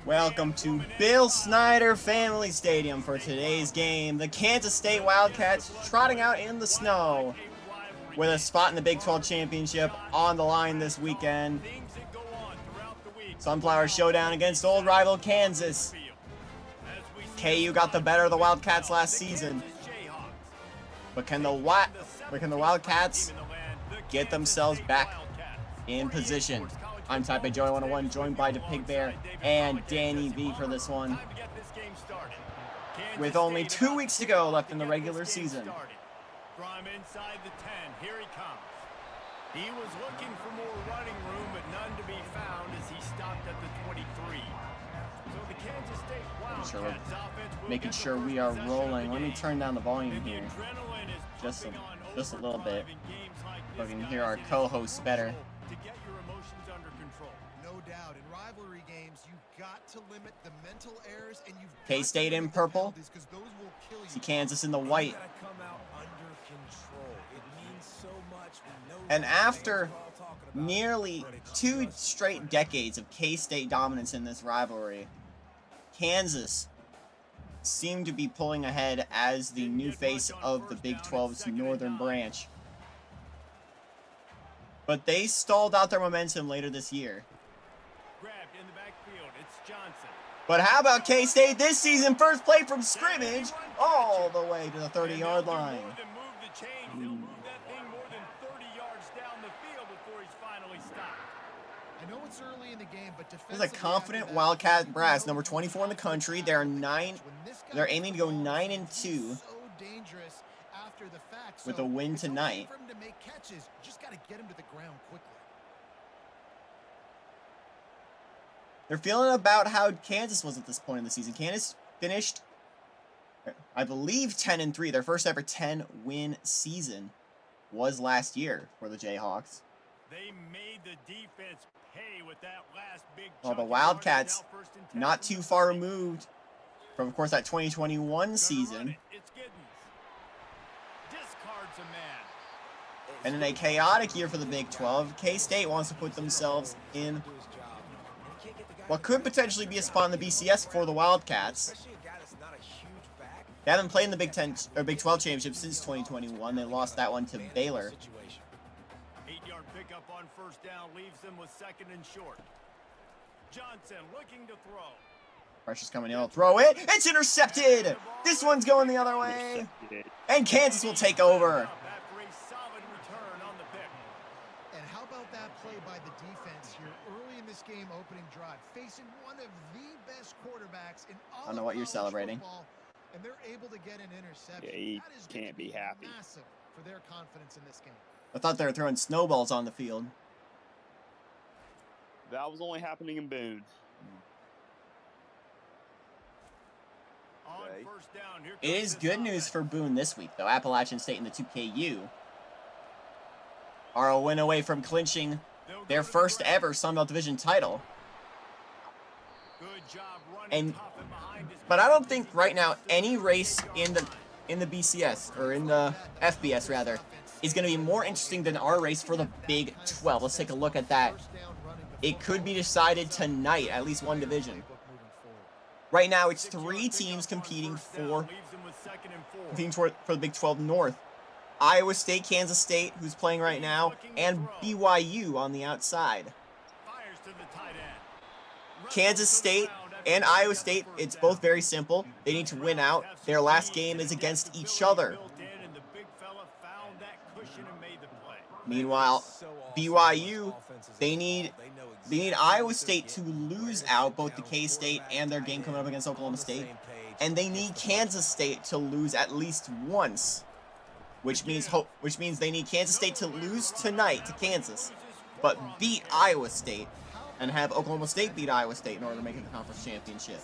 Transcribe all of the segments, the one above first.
Welcome to Bill Snyder Family Stadium for today's game. The Kansas State Wildcats trotting out in the snow with a spot in the Big 12 Championship on the line this weekend. Sunflower showdown against old rival Kansas. KU got the better of the Wildcats last season. But can the Wildcats get themselves back in position? I'm Type A Joey 101, joined by the Pig Bear and Danny V for this one. With only 2 weeks to go left in the regular season. From inside the 10, here he comes. He was looking for more running room, but none to be found as he stopped at the 23. So the Kansas State Wildcats offense will making sure we are rolling. Let me turn down the volume here just a little bit so we can hear our co-hosts better. To get your emotions under control. No doubt. In rivalry games, you've got to limit the mental errors, and you've K-State in purple. See Kansas in the white. And after nearly 2 straight decades of K-State dominance in this rivalry, Kansas seemed to be pulling ahead as the new face of the Big 12's northern branch. But they stalled out their momentum later this year. Grabbed in the backfield, it's Johnson. But how about K-State this season? First play from scrimmage all the way to the 30-yard line. This is a confident Wildcat brass, number 24 in the country. They're aiming to go 9-2 with a win tonight. They're feeling about how Kansas was at this point in the season. Kansas finished, I believe, 10-3. Their first ever 10-win season was last year for the Jayhawks. They made the defense pay with that last big well, the Wildcats not too far removed from, of course, that 2021 season. And in a chaotic year for the Big 12, K-State wants to put themselves in what could potentially be a spot in the BCS for the Wildcats. They haven't played in the Big 10 or Big 12 championship since 2021. They lost that one to Baylor. 8-yard pickup on first down leaves them with second and short. Johnson looking to throw. Pressure's coming in. He'll throw it. It's intercepted. This one's going the other way. And Kansas will take over. And how about that play by the defense here early in this game opening drive, facing one of the best quarterbacks in all I don't know what you're celebrating. Football, and they're able to get an interception. Yeah, he can't be happy. Massive for their confidence in this game. I thought they were throwing snowballs on the field. That was only happening in Boone. Okay. It is good news for Boone this week, though. Appalachian State and the 2KU are a win away from clinching their first ever Sun Belt Division title. But I don't think right now any race in the BCS, or in the FBS rather, is going to be more interesting than our race for the Big 12. Let's take a look at that. It could be decided tonight, at least one division. Right now, it's 3 teams competing for the Big 12 North. Iowa State, Kansas State, who's playing right now, and BYU on the outside. Kansas State and Iowa State, it's both very simple. They need to win out. Their last game is against each other. Meanwhile, BYU, they need Iowa State to lose out both the K-State and their game coming up against Oklahoma State. And they need Kansas State to lose at least once. Which means they need Kansas State to lose tonight to Kansas, but beat Iowa State, and have Oklahoma State beat Iowa State in order to make it the conference championship.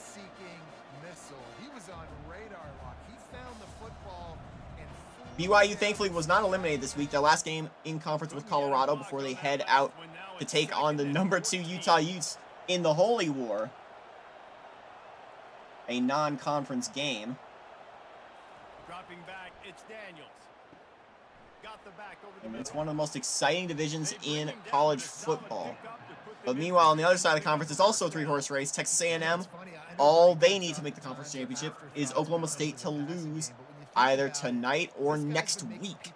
BYU thankfully was not eliminated this week. Their last game in conference with Colorado before they head out to take on the #2 Utah Utes in the Holy War, a non-conference game. Dropping back, it's Daniels. And it's one of the most exciting divisions in college football. But meanwhile, on the other side of the conference, it's also a three-horse race. Texas A&M, all they need to make the conference championship is Oklahoma State to lose either tonight or next week.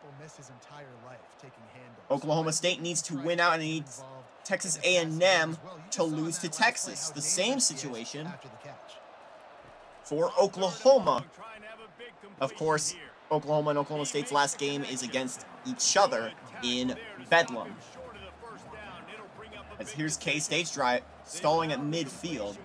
Oklahoma State needs to win out and needs Texas A&M to lose to Texas. The same situation for Oklahoma. Of course, Oklahoma and Oklahoma State's last game is against each other in Bedlam. As here's K-State's drive, stalling at midfield.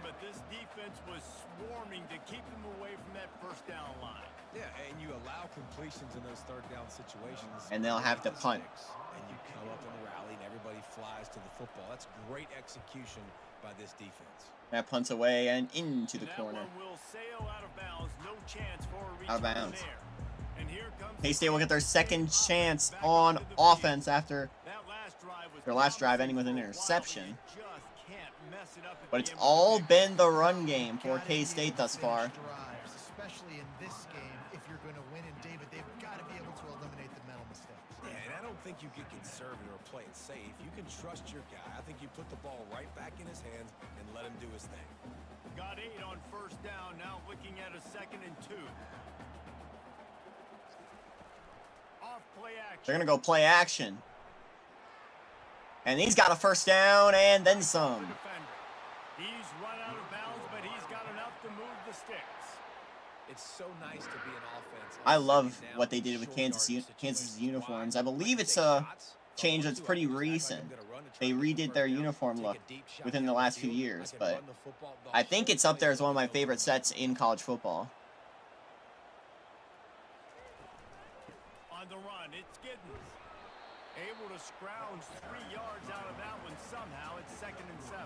And you allow completions in those third down situations. And they'll have to punt. And you come up and rally, and everybody flies to the football. That's great execution by this defense. That punts away and into the corner. Out of bounds. K-State will get their second chance on offense after their last drive ending with an interception. But it's all been the run game for K-State thus far. Especially in this game, if you're going to win, and David, they've got to be able to eliminate the mental mistakes. Yeah, and I don't think you get conservative or play it safe. You can trust your guy. I think you put the ball right back in his hands and let him do his thing. Got 8 on first down, now looking at a 2nd and 2. Off play action. They're going to go play action. And he's got a first down and then some. He's run out of bounds, but he's got enough to move the sticks. It's so nice to be an offense. I love what they did with Kansas uniforms. I believe it's a change that's pretty recent. They redid their uniform look within the last few years, but I think it's up there as one of my favorite sets in college football. On the run, it's Giddens. Able to scrounge 3 yards out of that one somehow. It's 2nd and 7.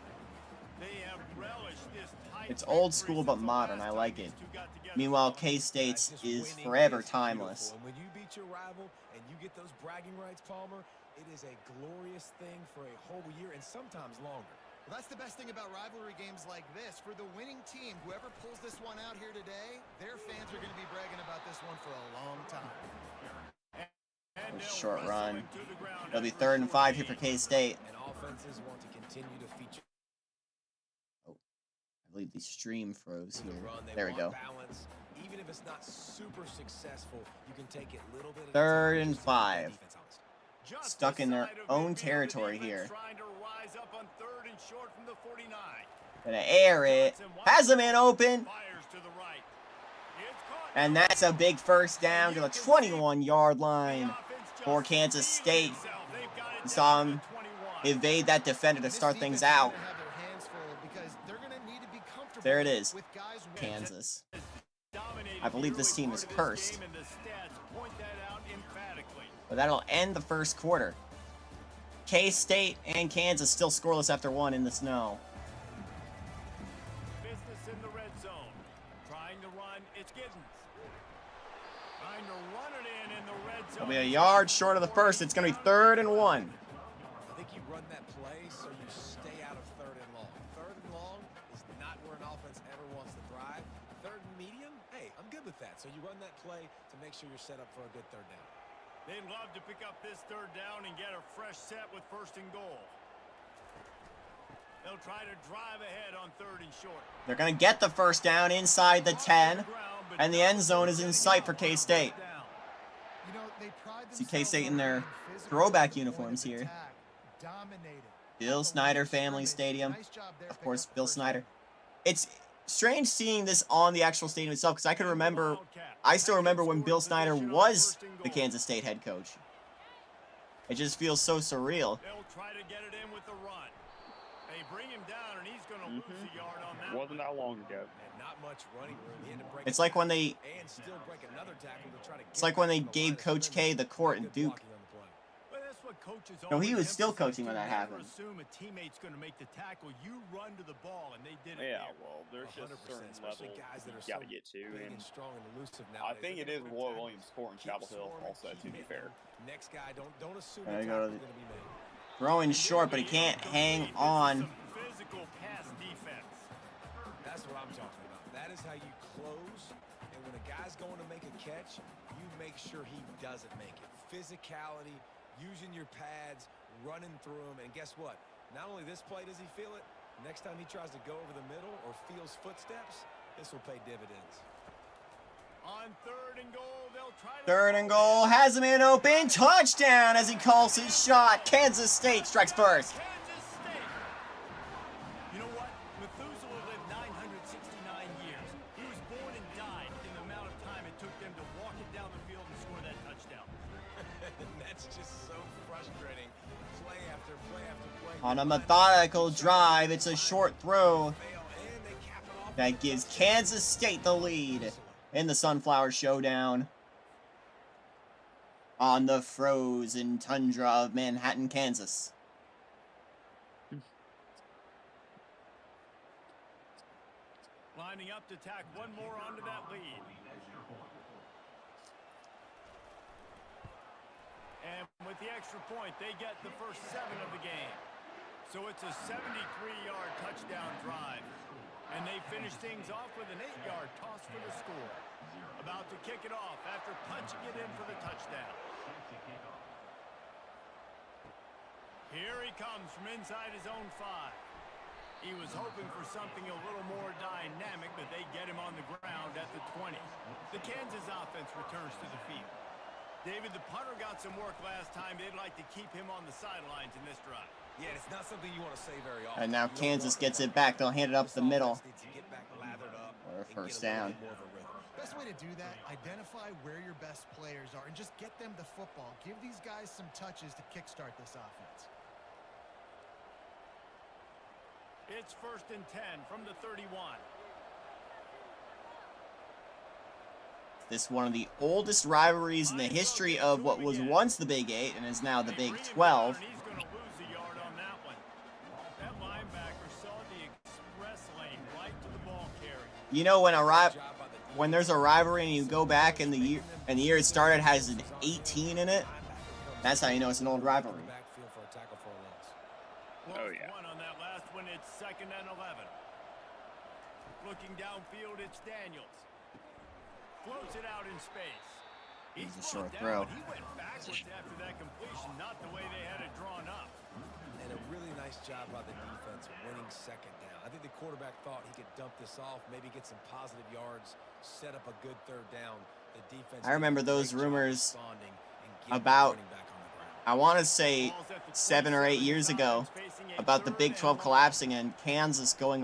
They have relished this tight. It's old school but modern. I like it. Meanwhile, K-State's is forever timeless. When you beat your rival and you get those bragging rights, Palmer, it is a glorious thing for a whole year and sometimes longer. Well, that's the best thing about rivalry games like this. For the winning team, whoever pulls this one out here today, their fans are going to be bragging about this one for a long time. Short run. It'll be 3rd and 5 here for K-State. And offenses want to continue to feature. I believe the stream froze here. They there we go. Balance. Even if it's not super successful, you can take it little bit. 3rd and 5. Stuck in their own territory here. Gonna air it. Has a man open. And that's a big first down to the 21-yard line for Kansas State. We saw him evade that defender to start things out. There it is, Kansas. I believe this team is cursed. But that'll end the first quarter. K-State and Kansas still scoreless after 1 in the snow. Business in the red zone. Trying to run, it's Giddens. Trying to run it in the red zone. It'll be a yard short of the first. It's going to be 3rd and 1. I think you run that play so you stay out of 3rd and long. 3rd and long is not where an offense ever wants to thrive. 3rd and medium, hey, I'm good with that. So you run that play to make sure you're set up for a good 3rd down. They'd love to pick up this 3rd down and get a fresh set with 1st and goal. They'll try to drive ahead on 3rd and short. They're going to get the first down inside the 10. And the end zone is in sight for K-State. See K-State in their throwback uniforms here. Bill Snyder Family Stadium. Of course, Bill Snyder. It's strange seeing this on the actual stadium itself because I still remember when Bill Snyder was the Kansas State head coach. It just feels so surreal. They'll try to get it in with the run. They bring him down and he's going to lose a yard on that. Wasn't that long ago. And not much running room. He had to break It's like when they and still break another tackle to try to It's like when they gave Coach K the court in Duke. Well, that's what coaches No, he was always still emphasize. coaching when You that never happened. Assume a teammate's going to make the tackle. You run to the ball, and they did it. Yeah, there. well, there's just 100%, certain especially levels guys that are you got to so get to, big and and strong and elusive I nowadays. think it They're is gonna Roy attack, Williams scoring keep Chapel Hill scoring, also, keep to be hitting fair. them. Next guy, don't assume There the you go. tackle's going to be made. Throwing short, but he can't hang on. Some physical pass defense. That's what I'm talking about. That is how you close. And when a guy's going to make a catch, you make make sure he doesn't make it. Physicality, using your pads, running through them, and guess what? Not only this play does he feel it, next time he tries to go over the middle or feels footsteps, this will pay dividends. On 3rd and goal, they'll try to... 3rd and goal, has a man open, touchdown as he calls his shot. Kansas State strikes first. Kansas State. You know what? Methuselah lived 969 years. He was born and died in the amount of time it took them to walk it down the field and score that touchdown. That's just so frustrating. Play after play after play. On a methodical drive, it's a short throw that gives Kansas State the lead in the Sunflower Showdown on the frozen tundra of Manhattan, Kansas. Lining up to tack one more onto that lead. And with the extra point, they get the first 7 of the game. So it's a 73-yard touchdown drive. And they finish things off with an 8-yard toss for the score. About to kick it off after punching it in for the touchdown. Here he comes from inside his own 5. He was hoping for something a little more dynamic, but they get him on the ground at the 20. The Kansas offense returns to the field. David, the punter got some work last time. They'd like to keep him on the sidelines in this drive. Yeah, it's not something you want to say very often. And now Kansas gets it back. They'll hand it up the middle. Or first down. Best way to do that, identify where your best players are and just get them the football. Give these guys some touches to kickstart this offense. It's 1st and 10 from the 31. This is one of the oldest rivalries in the history of what was once the Big 8 and is now the Big 12. He's going to lose a yard on that one. That linebacker saw the express lane right to the ball carrier. You know, when there's a rivalry and you go back and the year it started has an 18 in it, that's how you know it's an old rivalry. Oh, yeah. On that last one, it's 2nd and 11. Looking downfield, it's Daniels. Floats it out in space. He's a brought short down, throw. but he went backwards after that completion, not the way they had it drawn up. And a really nice job by the defense winning 2nd down. I think the quarterback thought he could dump this off, maybe get some positive yards, set up a good 3rd down. The defense. I remember those rumors and about, back on the ground. I want to say 7 or 8 years ago, about the Big 12 collapsing and Kansas going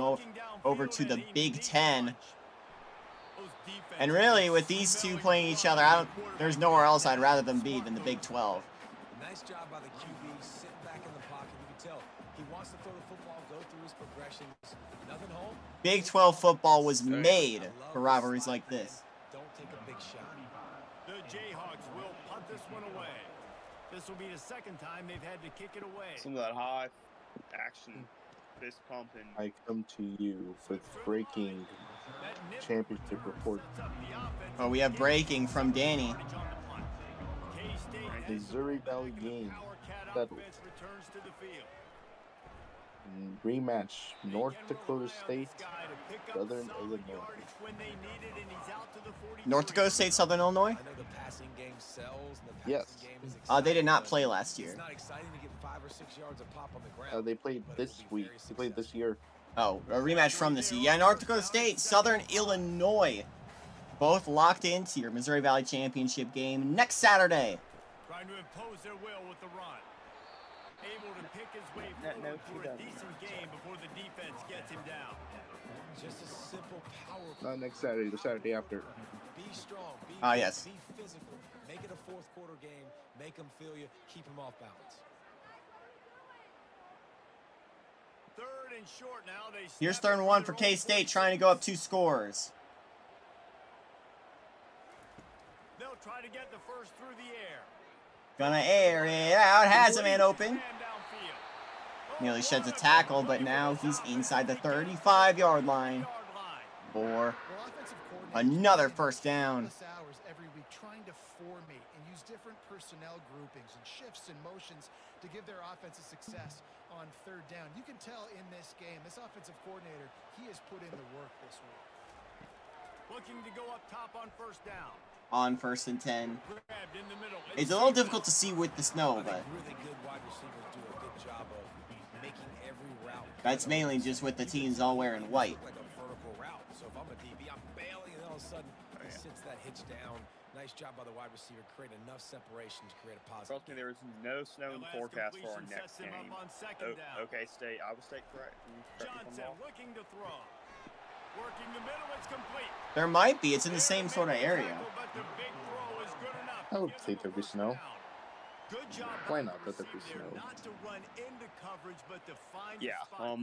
over to the Big 10. And really, with these two playing each other, there's nowhere else I'd rather them be than the Big 12. Nice job by the QB, sitting back in the pocket. You can tell he wants to throw the football, go through his progressions. Nothing home. Big 12 football was made for rivalries like this. Don't take a big shot. The Jayhawks will punt this one away. This will be the 2nd time they've had to kick it away. Some of that high action, fist pumping. I come to you with breaking championship report. Oh, we have breaking from Danny. Missouri Valley game settled. Rematch, North Dakota State, Southern Illinois. North Dakota State, Southern Illinois? I know the passing game sells. And the Yes. passing game is exciting, They did not but play last year. It's not exciting to get 5 or 6 yards of pop on the ground. They played but this it'll be week. very They played this year. Oh, a rematch from this year. Yeah, North Dakota State, Southern Illinois. Both locked into your Missouri Valley Championship game next Saturday. Trying to impose their will with the run. Able to pick his way forward for a decent game before the defense gets him down. Just a simple power. Not next Saturday, the Saturday after. Be strong. Be Yes. Be physical. Make it a 4th quarter game. Make them feel you. Keep them off balance. 3rd and short now. Here's 3rd and 1 for K-State, trying to go up 2 scores. They'll try to get the first through the air. Gonna air it out, has a man open. Nearly sheds a tackle, but now he's inside the 35-yard line for another first down. Every week trying to formate and use different personnel groupings and shifts and motions to give their offense a success on 3rd down. You can tell in this game, this offensive coordinator, he has put in the work this week. Looking to go up top on 1st down. on 1st and 10. Grabbed in the middle. It's a little difficult to see with the snow, I but think really good wide receivers do a good job of making every route. that's mainly just with the teams all wearing white. Like a vertical route. So if I'm a DB, I'm bailing, and all of a sudden he sits that hitch down. Nice job by the wide receiver, creating enough separation to create a positive. Trust me, there is no snow in the forecast for our next game. Okay, State, Iowa State, correct. Johnson looking to throw. Working the middle, it's complete. There might be. It's in the same sort of area. But the big throw is good enough. I would say there'll be snow. Good job. Why not let there be snow? Not to run into coverage, but to find Yeah,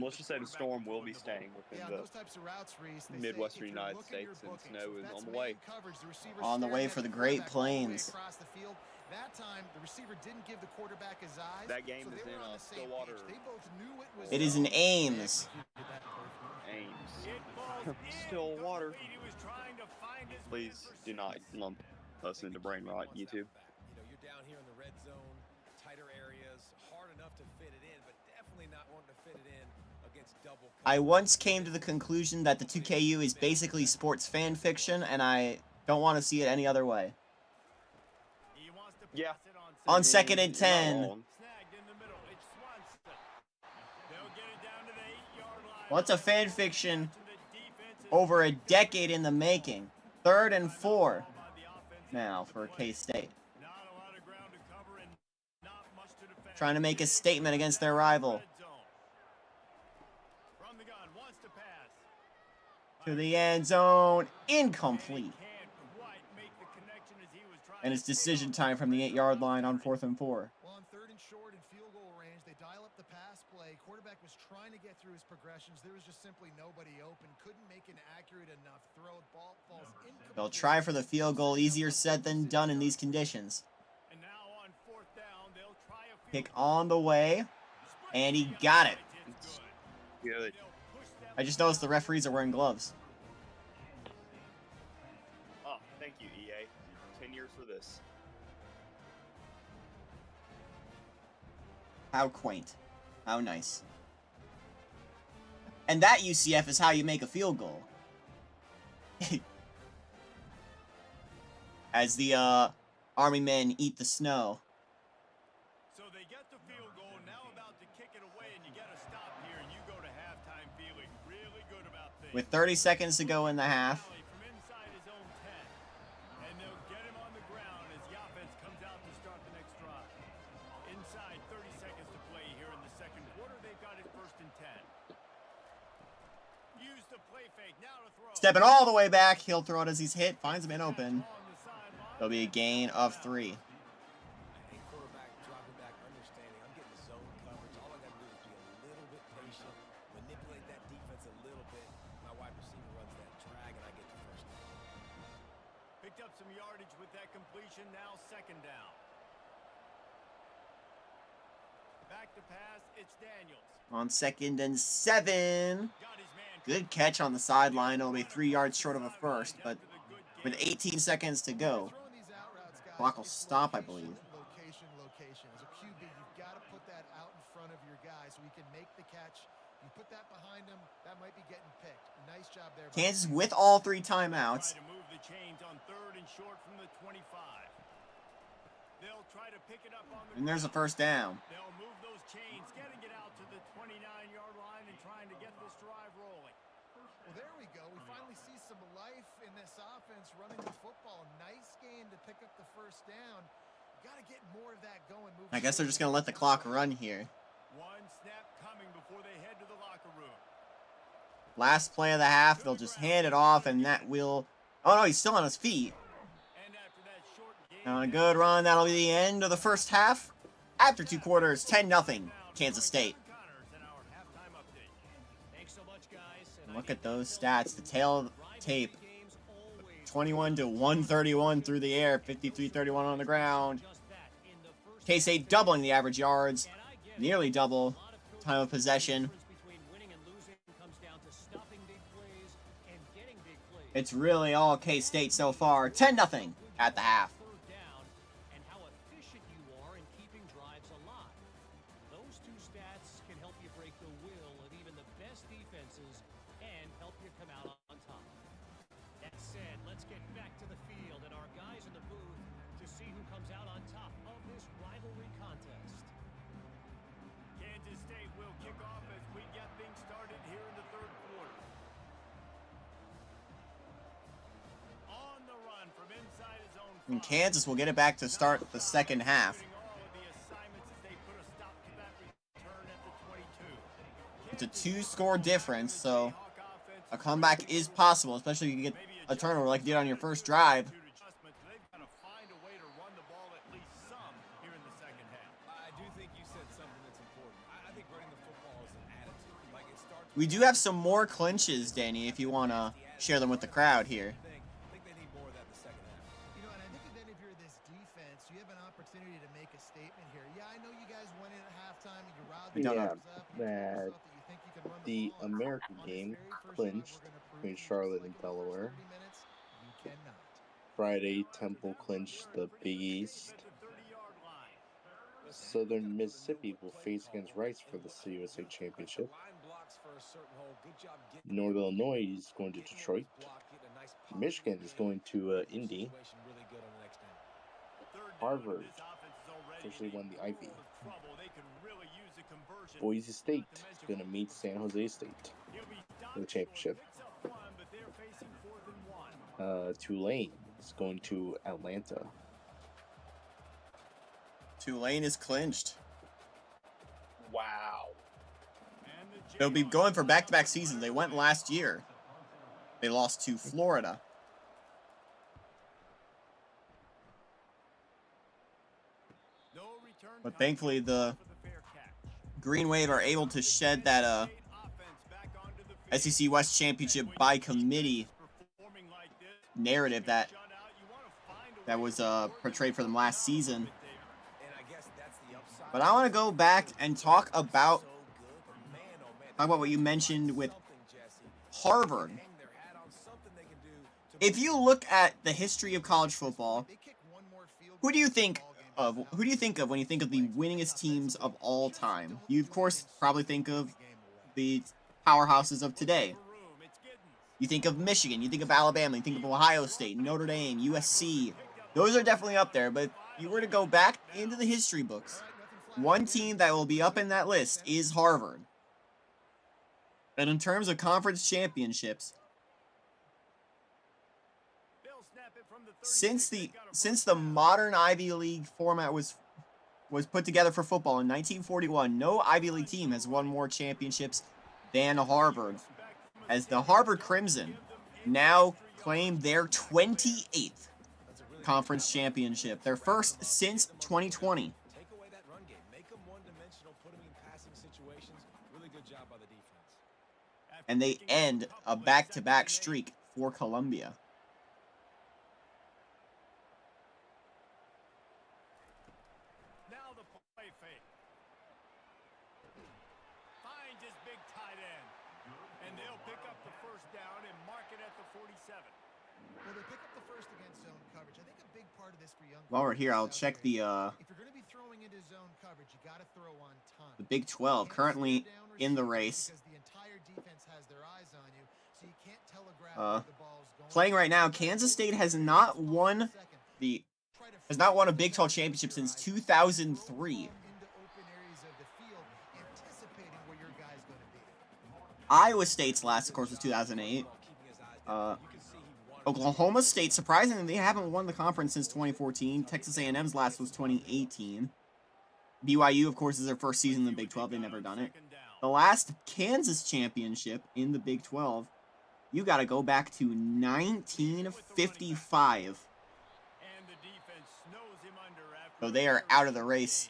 let's just say the storm will be staying within the those types of routes, Reese, they say Midwestern if you're United looking, you're States, and booking. snow So if is that's on the man way. coverage, the receiver's On the way staring for at the the Great quarterback all the way Plains. across the field. That time, the receiver didn't give the quarterback his eyes. That game so is they were in, on the same Stillwater. page. They both knew it was It is in zone. Ames. Ames. Stillwater. Please do not lump us into brain rot, YouTube. You know, you're down here in the red zone, tighter areas, hard enough to fit it in, but definitely not wanting to fit it in against double. I once came to the conclusion that the 2KU is basically sports fan fiction, and I don't want to see it any other way. Yeah. On 2nd and You're not 10. wrong. Well, it's a fan fiction over a decade in the making. 3rd and 4 now for K-State. Trying to make a statement against their rival. To the end zone. Incomplete. And it's decision time from the 8-yard line on 4th and 4. Well, on 3rd and short and field goal range, they dial up the pass play. Quarterback was trying to get through his progressions. There was just simply nobody open. Couldn't make an accurate enough throw. Ball falls incomplete. They'll try for the field goal. Easier said than done in these conditions. And now on 4th down, they'll try a Kick on the way. And he got it. Good. I just noticed the referees are wearing gloves. Oh, thank you, EA. 10 years for this. How quaint. How nice. And that, UCF, is how you make a field goal. As the Army men eat the snow. So they get the field goal, now about to kick it away, and you get a stop here, and you go to halftime feeling really good about things. With 30 seconds to go in the half. From inside his own 10. And they'll get him on the ground as the offense comes out to start the next drive. Inside 30 seconds to play here in the second quarter. They've got it 1st and 10. Use the play fake, now to throw. Stepping all the way back. He'll throw it as he's hit. Finds a man open. There'll be a gain of 3. Hey, quarterback, dropping back, understanding. I'm getting zone coverage. All I got to do is be a little bit patient, manipulate that defense a little bit. My wide receiver runs that drag, and I get the first down. Picked up some yardage with that completion. Now 2nd down. Back to pass. It's Daniels. On 2nd and 7. Got his man. Good catch on the sideline. It'll be 3 yards short of a first, but with 18 seconds to go. Throwing these out routes, guys, Clock will it's stop, I location, believe. Location. As a QB, you've got to put that out in front of your guy so he can make the catch. You put that behind him, that might be getting picked. Nice job there. Kansas with all 3 timeouts. Try to move the chains on 3rd and short from the 25. They'll try to pick it up on the And there's a first down. They'll move those chains, getting it out to the 29-yard line and trying to get this drive rolling. Well, there we go. We finally see some life in this offense running the football. Nice game to pick up the first down. Got to get more of that going. I guess they're just going to let the clock run here. One snap coming before they head to the locker room. Last play of the half, they'll just hand it off, and that will... Oh, no, he's still on his feet. And after that short game, On a good run, that'll be the end of the first half. After 2 quarters, 10-0, Kansas State. Look at those stats. The tail of the tape. 21 to 131 through the air. 53-31 on the ground. K-State doubling the average yards. Nearly double time of possession. It's really all K-State so far. 10-0 at the half. Let's get back to the field, and our guys And Kansas will get it back to start the second half. It's a 2-score difference, so a comeback is possible, especially if you get a turnover like you did on your first drive. We do have some more clinches, Danny, if you want to share them with the crowd here. You know, and I think that if you're this defense, you have an opportunity to make a statement here. Yeah, I know you guys went in at halftime and you riled the Yeah, guys up. You told that yourself that you think you can run the the ball. American On this game very first drive, clinched we're going to prove between to you, just Charlotte like and in the first Delaware. 30 minutes, you cannot. Friday, Temple clinched the Big East. Southern Mississippi will face against Rice for the CUSA Championship. North Illinois is going to Detroit. Michigan is going to Indy. Harvard officially won the Ivy. Boise State is going to meet San Jose State for the championship. Tulane is going to Atlanta. Tulane is clinched. Wow. They'll be going for back-to-back seasons. They went last year. They lost to Florida. But thankfully, the Green Wave are able to shed that SEC West Championship by committee narrative that was portrayed for them last season. But I want to go back and talk about what you mentioned with Harvard. If you look at the history of college football, who do you think of when you think of the winningest teams of all time? You of course probably think of the powerhouses of today. You think of Michigan, you think of Alabama, you think of Ohio State, Notre Dame, USC. Those are definitely up there, but if you were to go back into the history books, one team that will be up in that list is Harvard. And in terms of conference championships, since the modern Ivy League format was put together for football in 1941, no Ivy League team has won more championships than Harvard, as the Harvard Crimson now claim their 28th conference championship, their first since 2020. And they end a back-to-back streak for Columbia. Now the play fake. Finds his big tight end. And they'll pick up the first down and mark it at the 47. Well, they pick up the first against zone coverage. I think a big part of this for young. While we're here, I'll check the If you're going to be throwing into zone coverage, you got to throw on time. the Big 12 currently in the race. Because the entire defense has their eyes on you, so you can't telegraph where the ball's going. Playing right now, Kansas State has not won a Big 12 championship since 2003. Iowa State's last, of course, was 2008. Oklahoma State, surprisingly, they haven't won the conference since 2014. Texas A&M's last was 2018. BYU, of course, is their first season in the Big 12. They've never done it. The last Kansas championship in the Big 12, you got to go back to 1955. So they are out of the race.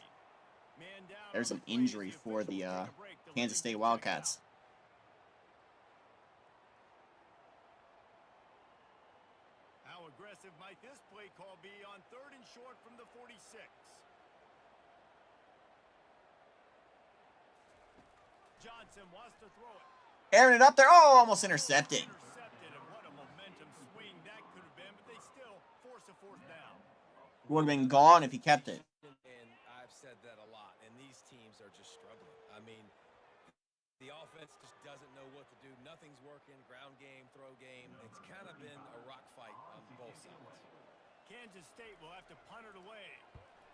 There's an injury for the Kansas State Wildcats. How aggressive might this play call be on 3rd and short from the 46? Johnson wants to throw it. Airing it up there. Oh, almost intercepted. Intercepted, and what a momentum swing that could have been, but they still force a 4th down. Would have been gone if he kept it. And I've said that a lot, and these teams are just struggling. I mean, the offense just doesn't know what to do. Nothing's working. Ground game, throw game. It's kind of been a rock fight on both sides. Kansas State will have to punt it away.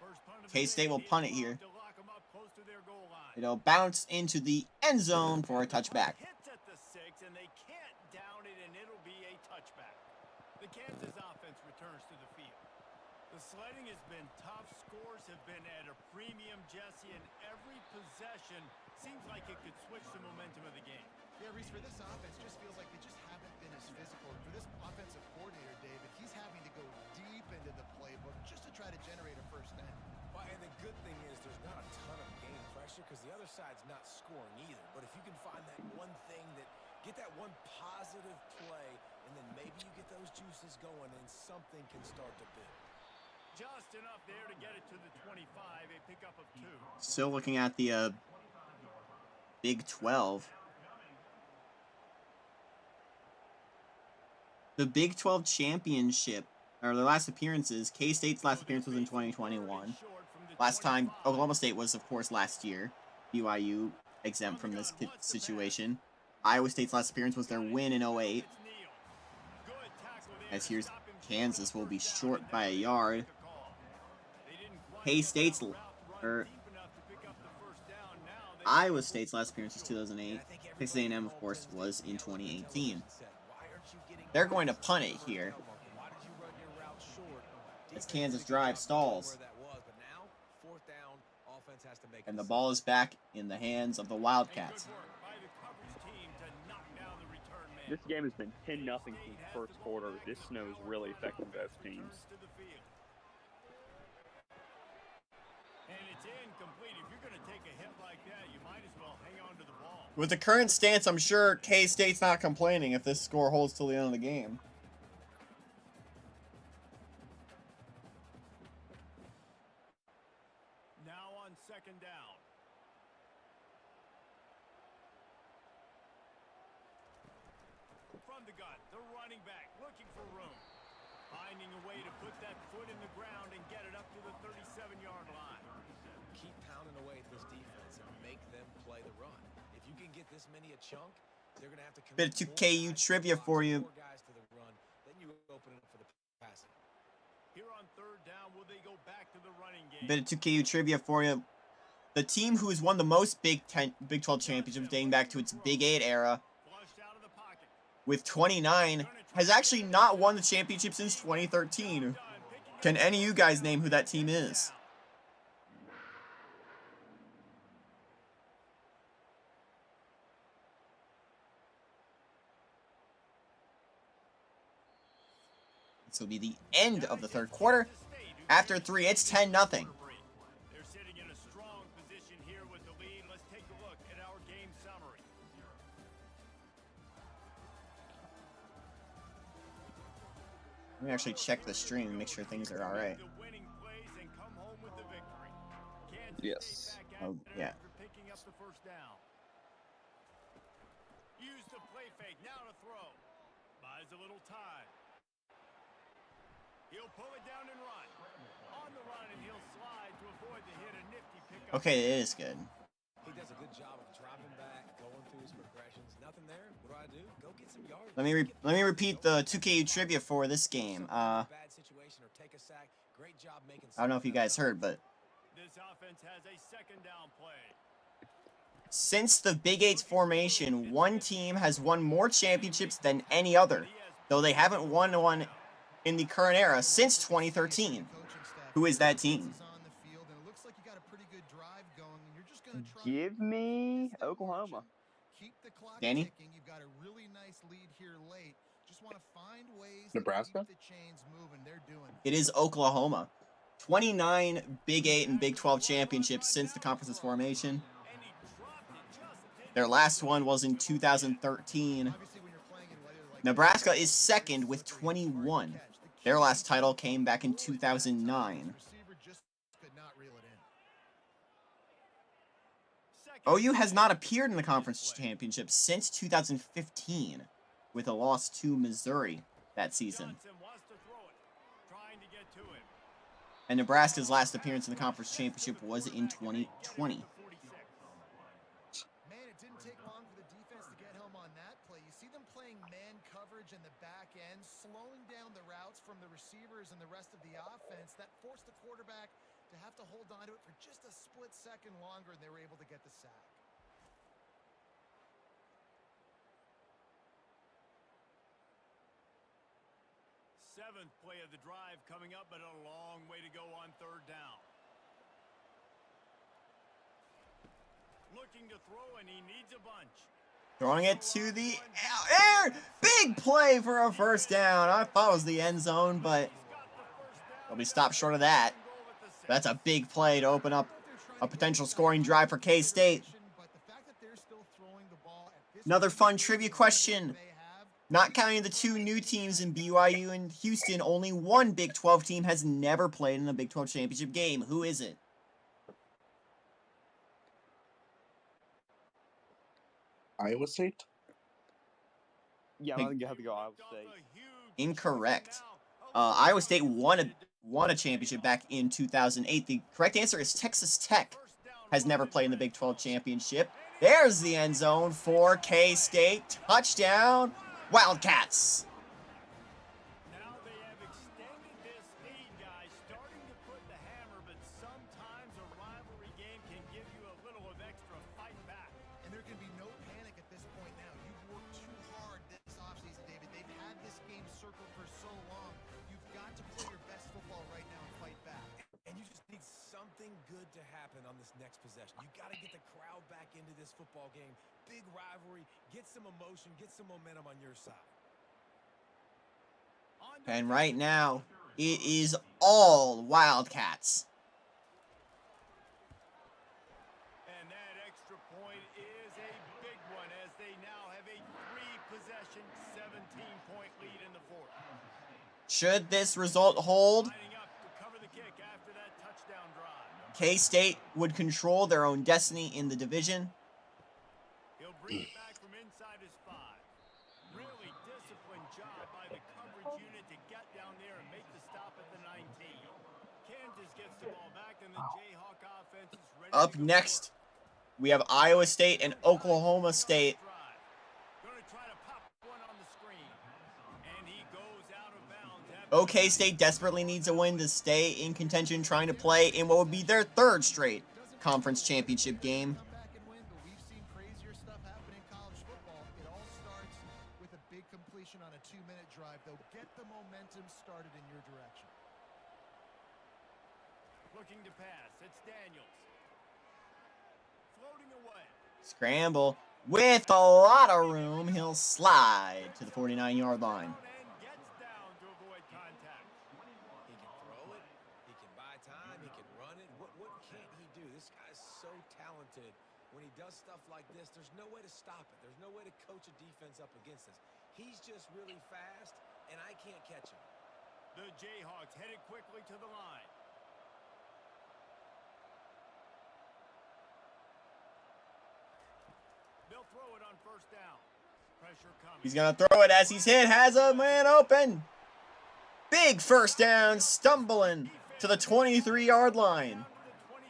First punt of the K-State will day, punt it here. to lock 'em up close to their goal line. It'll bounce into the end zone for a touchback. Hits at the 6, and they can't down it, and it'll be a touchback. The Kansas offense returns to the field. The sledding has been tough. Scores have been at a premium, Jesse, and every possession seems like it could switch the momentum of the game. Yeah, Reese, for this offense, just feels like they just haven't been as physical. For this offensive coordinator, David, he's having to go deep into the playbook just to try to generate a first down. Well, and the good thing is there's not a ton of game pressure because the other side's not scoring either. But if you can find that one thing get that one positive play, and then maybe you get those juices going and something can start to build. Just enough there to get it to the 25, a pickup of 2. Still looking at the Big 12. The Big 12 championship, or their last appearances, K-State's last appearance was in 2021. Last time, Oklahoma State was, of course, last year. BYU exempt from this situation. Iowa State's last appearance was their win in 08. As here's Kansas will be short by a yard. K-State's, or Iowa State's last appearance was 2008. Texas A&M, of course, was in 2018. They're going to punt it here. As Kansas drive stalls. And the ball is back in the hands of the Wildcats. This game has been 10-0 since the first quarter. This snow is really affecting both teams. And it's incomplete. If you're going to take a hit like that, you might as well hang on to the ball. With the current stance, I'm sure K-State's not complaining if this score holds till the end of the game. Now on second down. From the gun, the running back looking for room. Finding a way to put that foot in the ground and get it up to the 37-yard line. Keep pounding away at this defense and make them play the run. If you can get this many a chunk, they're going to have to Bit of 2KU trivia for you. Guys to the run, then you open it up for the passing. Here on third down, will they go back to the running game? Bit of 2KU trivia for you. The team who has won the most Big 12 championships dating back to its Big 8 era, with 29, has actually not won the championship since 2013. Can any of you guys name who that team is? This will be the end of the third quarter. After 3, it's 10-0. They're sitting in a strong position here with the lead. Let's take a look at our game summary. Let me actually check the stream and make sure things are all right. Yes. Oh, yeah. Picking up the first down. Use the play fake now to throw. Buys a little time. He'll pull it down and run. On the run, and he'll slide to avoid the hit. A nifty pickup. Okay, it is good. He does a good job of dropping back, going through his progressions. Nothing there. What do? Go get some yards. Let me repeat the 2KU trivia for this game. I don't know if you guys heard, but This offense has a second down play. since the Big 8's formation, one team has won more championships than any other, though they haven't won one in the current era since 2013. Who is that team? Give me Oklahoma. Danny? You've got a really nice lead here late. Just want to find ways Nebraska? to keep the chains moving. They're doing It is Oklahoma. 29 Big 8 and Big 12 championships since the conference's formation. Their last one was in 2013. Nebraska is second with 21. Their last title came back in 2009. OU has not appeared in the conference championship since 2015, with a loss to Missouri that season. And Nebraska's last appearance in the conference championship was in 2020. Man, it didn't take long for the defense to get home on that play. You see them playing man coverage in the back end, slowing down the routes from the receivers and the rest of the offense. That forced the quarterback to have to hold on to it for just a split second longer, and they were able to get the sack. 7th play of the drive coming up, but a long way to go on 3rd down. Looking to throw, and he needs a bunch. Throwing it to the air. Big play for a first down. I thought it was the end zone, but they'll be stopped short of that. That's a big play to open up a potential scoring drive for K-State. Another fun trivia question. Not counting the 2 new teams in BYU and Houston, only one Big 12 team has never played in a Big 12 championship game. Who is it? Iowa State? Yeah, I think you have to go Iowa State. Incorrect. Iowa State won a championship back in 2008. The correct answer is Texas Tech has never played in the Big 12 championship. There's the end zone for K-State. Touchdown, Wildcats. Now they have extended this lead, guys, starting to put the hammer, but sometimes a rivalry game can give you a little of extra fight back. And there can be no panic at this point now. You've worked too hard this offseason, David. They've had this game circled for so long. You've got to play your best football right now and fight back. And you just need something good to happen on this next possession. You got to get the crowd back into this football game. Big rivalry. Get some emotion. Get some momentum on your side. And right now, it is all Wildcats. And that extra point is a big one as they now have a 3-possession, 17-point lead in the 4th. Should this result hold, Lining up to cover the kick after that touchdown drive. K-State would control their own destiny in the division. He'll bring it back from inside his 5. Really disciplined job by the coverage unit to get down there and make the stop at the 19. Kansas gets the ball back, and the Jayhawk offense is ready. Up next, we have Iowa State and Oklahoma State. Gonna try to pop one on the screen. And he goes out of bounds. OK State desperately needs a win to stay in contention, trying to play in what would be their 3rd straight conference championship game. Come back and win, but we've seen crazier stuff happen in college football. It all starts with a big completion on a 2-minute drive. They'll get the momentum started in your direction. Looking to pass. It's Daniels. Floating away. Scramble with a lot of room. He'll slide to the 49-yard line. And gets down to avoid contact. He can throw it. He can buy time. He can run it. What can't he do? This guy's so talented. When he does stuff like this, there's no way to stop it. There's no way to coach a defense up against this. He's just really fast, and I can't catch him. The Jayhawks headed quickly to the line. They'll throw it on 1st down. Pressure coming. He's going to throw it as he's hit. Has a man open. Big first down, stumbling to the 23-yard line. Well,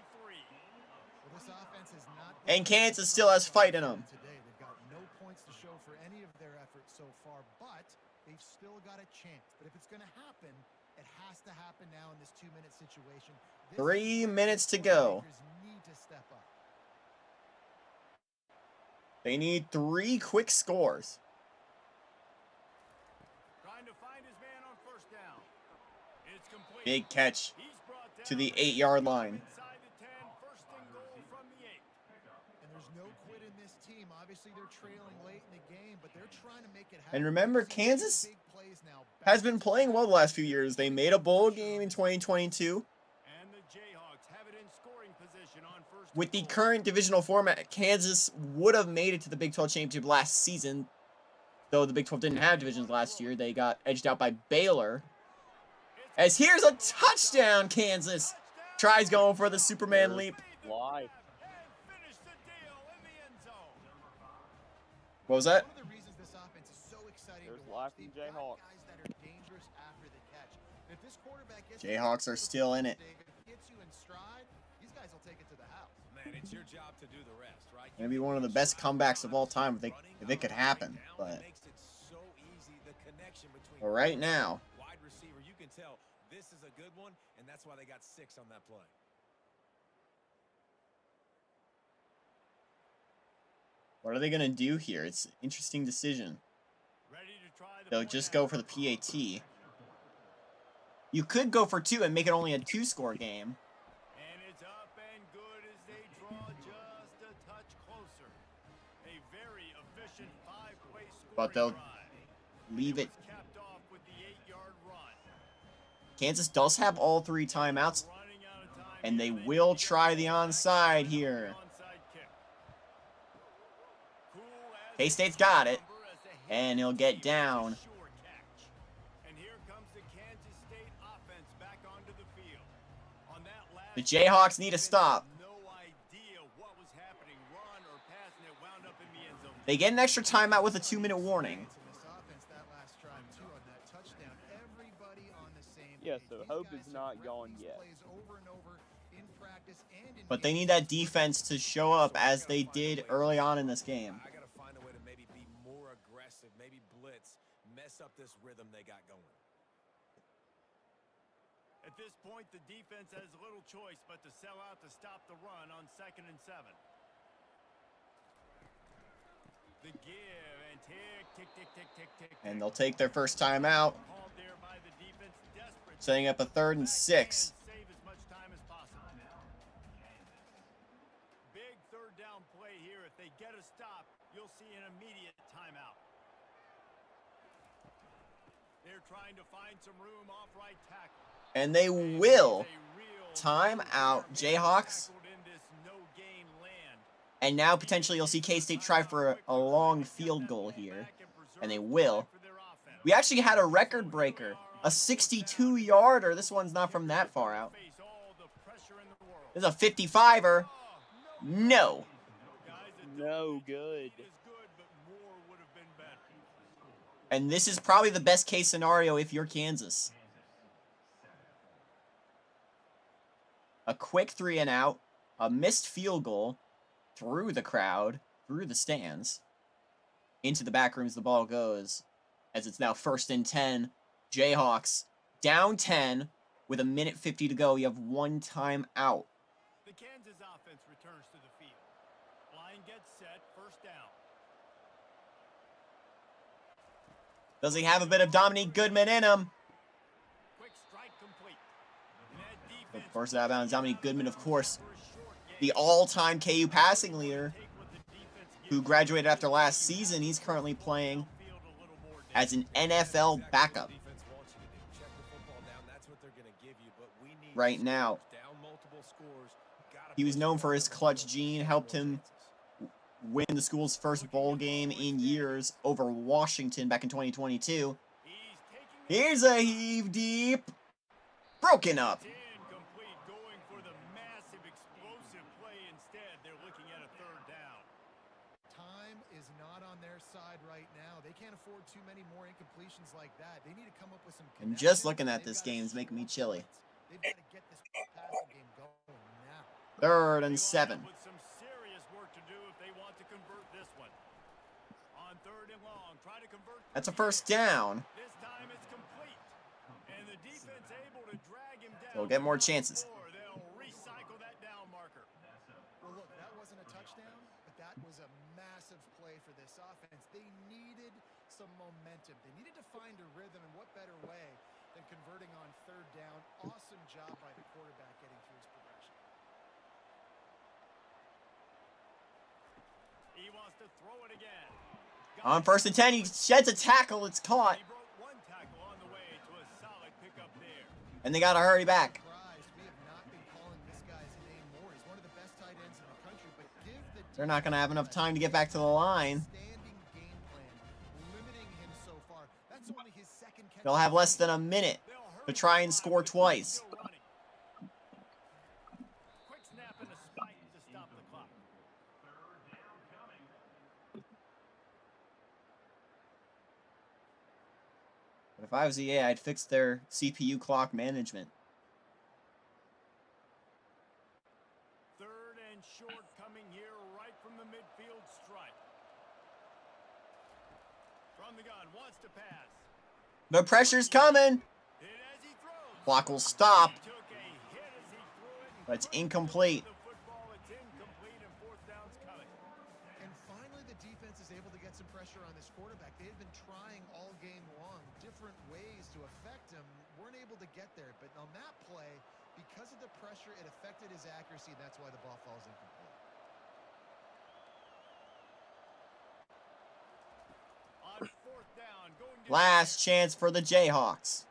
this offense has not And Kansas still has fight in them. today. They've got no points to show for any of their efforts so far, but they've still got a chance. But if it's going to happen, it has to happen now in this 2-minute situation. 3 minutes to go. Need to step up. They need 3 quick scores. Trying to find his man on 1st down. It's complete. Big catch He's brought down to the 8-yard line. inside the 10, 1st and goal from the 8. And there's no quit in this team. Obviously, they're trailing late in the game, but they're trying to make it happen. And remember, They're seeing Kansas big plays now. has been playing well the last few years. They made a bowl game in 2022. And the Jayhawks have it in scoring position on 1st With the and goal. current divisional format, Kansas would have made it to the Big 12 championship last season. Though the Big 12 didn't have divisions last year, they got edged out by Baylor. As here's a touchdown, Kansas. Tries going for the Superman leap. Live. And finish the deal in the end zone. What was that? One of the reasons this offense is so exciting There's to watch, life from they've got Jayhawks. guys that are dangerous after the catch. If this quarterback gets Jayhawks are still in it. David, gets you in stride, these guys will take it to the house. Man, it's your job to do the rest, right? Gonna be one of the best comebacks of all time if it could happen. But Makes it so easy, the connection between right now, wide receiver, you can tell this is a good one, and that's why they got 6 on that play. what are they gonna do here? It's an interesting decision. Ready to try the They'll point just after. go for the PAT. You could go for 2 and make it only a 2-score game. And it's up and good as they draw just a touch closer. A very efficient 5-play scoring But they'll drive. leave it. Was capped off with the 8-yard run. Kansas does have all 3 timeouts, Running out of time and they here. will try the onside here. Onside kick. Cool as K-State's a got it, cucumber as the and he'll Haitian get team makes a down. sure catch. And here comes the Kansas State offense back onto the field. On that last The Jayhawks need a stop. no idea what was happening, run or pass, and it wound up in the end zone. They get an extra timeout with a 2-minute warning. In this offense, that last drive too, on that touchdown, everybody on the same Yeah, page. so These hope guys is have not run gone these yet. plays over and over in practice and in But they games. need that defense to show up as they did early on in this game. I got to find a way to maybe be more aggressive, maybe blitz, mess up this rhythm they got going. At this point, the defense has little choice but to sell out to stop the run on 2nd and 7. The give and tick, tick, tick, tick, tick, tick. And they'll take their first timeout, Called there by the defense, desperate to setting up a 3rd and 6. save as much time as possible. Big 3rd down play here. If they get a stop, you'll see an immediate timeout. They're trying to find some room off right tackle. And they will. Timeout, Jayhawks. And now potentially you'll see K-State try for a long field goal here. And they will. We actually had a record breaker. A 62-yarder. This one's not from that far out. This is a 55-er. No. No good. And this is probably the best case scenario if you're Kansas. A quick 3-and-out. A missed field goal. Through the crowd, through the stands, into the back rooms the ball goes, as it's now 1st and 10. Jayhawks down 10 with 1:50 to go. You have 1 time out. The Kansas offense returns to the field. Line gets set, 1st down. Does he have a bit of Dominique Goodman in him? Quick strike complete. Of course, out of bounds. Dominique Goodman, of course, the all-time KU passing leader, who graduated after last season. He's currently playing as an NFL backup right now. He was known for his clutch gene, helped him win the school's first bowl game in years over Washington back in 2022. Here's a heave deep. Broken up. Too many more incompletions like that. They need to come up with some. And just looking at this game is making me chilly. They've got to get this passing game going now. 3rd and 7. With some serious work to do if they want to convert this one. On 3rd and long, try to convert. That's a 1st down. This time it's complete. And the defense able to drag him down. They'll get more chances. They'll recycle that down marker. Well, look, that wasn't a touchdown, but that was a massive play for this offense. They needed some momentum. They needed to find a rhythm, and what better way than converting on 3rd down. Awesome job by the quarterback getting through his progression. He wants to throw it again. On 1st and 10, he sheds a tackle. It's caught. He broke 1 tackle on the way to a solid pickup there. And they got to hurry back. We have not been calling this guy's name more. He's one of the best tight ends in the country, but give the They're not going to have enough time to get back to the line. They'll have less than a minute to try and score twice. Quick snap and a spike to stop the clock. But if I was EA, I'd fix their CPU clock management. 3rd and short coming here right from the midfield stripe. From the gun, wants to pass. The pressure's coming. Clock will stop. But it's incomplete. And finally, the defense is able to get some pressure on this quarterback. They had been trying all game long, different ways to affect him, weren't able to get there. But on that play, because of the pressure, it affected his accuracy. That's why the ball falls incomplete. On fourth down, going to Last chance for the Jayhawks.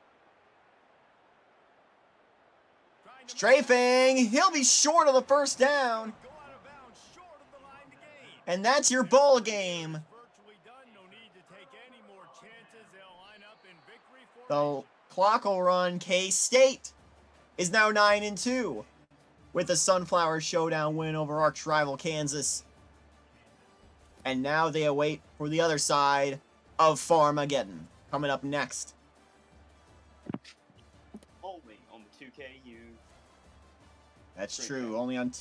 Strafing. He'll be short of the first down. go out of bounds short of the line to gain. And that's your ball game. Virtually done. No need to take any more chances. They'll line up in victory So formation. clock will run. K-State is now 9-2 with a Sunflower Showdown win over arch rival Kansas. And now they await for the other side of Farmageddon coming up next. Only on the 2KU. That's true. Only on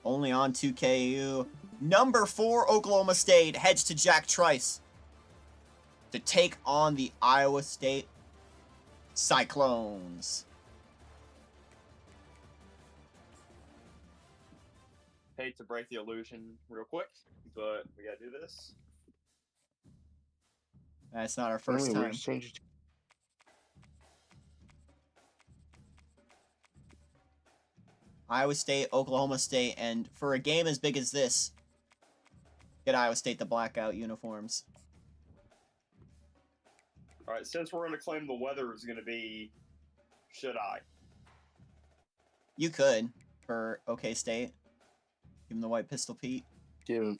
2KU. Number 4 Oklahoma State heads to Jack Trice to take on the Iowa State Cyclones. Hate to break the illusion real quick, but we gotta do this. That's not our first time. Iowa State, Oklahoma State, and for a game as big as this, get Iowa State the blackout uniforms. Alright, since we're gonna claim the weather is gonna be, should I? You could for OK State. Give him the white pistol Pete. Give him.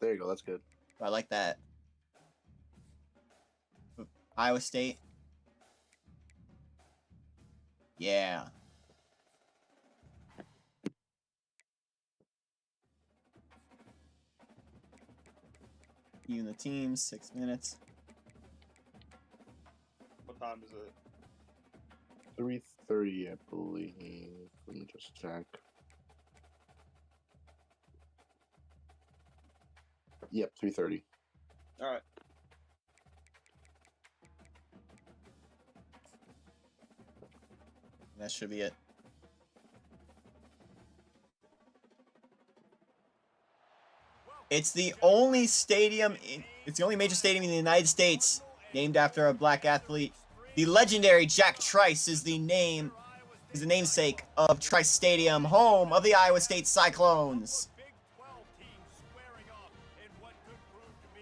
There you go. That's good. I like that. Iowa State. Yeah. You and the team, 6 minutes. What time is it? 3:30, I believe. Let me just check. Yep, 3:30. Alright. That should be it. It's the only stadium, it's the only major stadium in the United States named after a black athlete. The legendary Jack Trice is the namesake of Trice Stadium, home of the Iowa State Cyclones.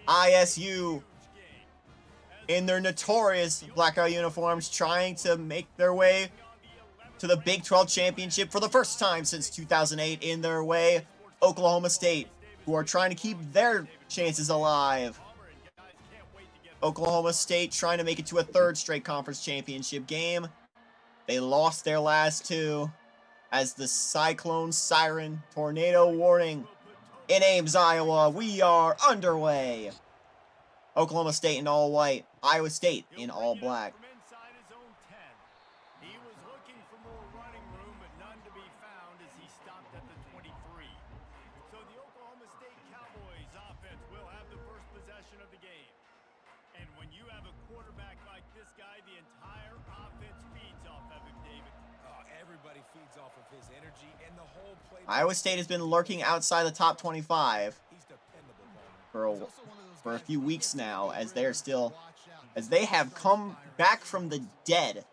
ISU in their notorious blackout uniforms trying to make their way to the Big 12 championship for the first time since 2008. In their way, Oklahoma State, who are trying to keep their chances alive. Oklahoma State trying to make it to a third straight conference championship game. They lost their last two as the Cyclone Siren Tornado Warning in Ames, Iowa. We are underway. Oklahoma State in all white. Iowa State in all black. He was looking for more running room, but none to be found as he stopped at the 23. So the Oklahoma State Cowboys offense will have the first possession of the game. And when you have a quarterback like this guy, the entire offense feeds off of him, David. Everybody feeds off of his energy and the whole play. Iowa State has been lurking outside the top 25 He's dependable, for a few weeks now, as they have come back from the dead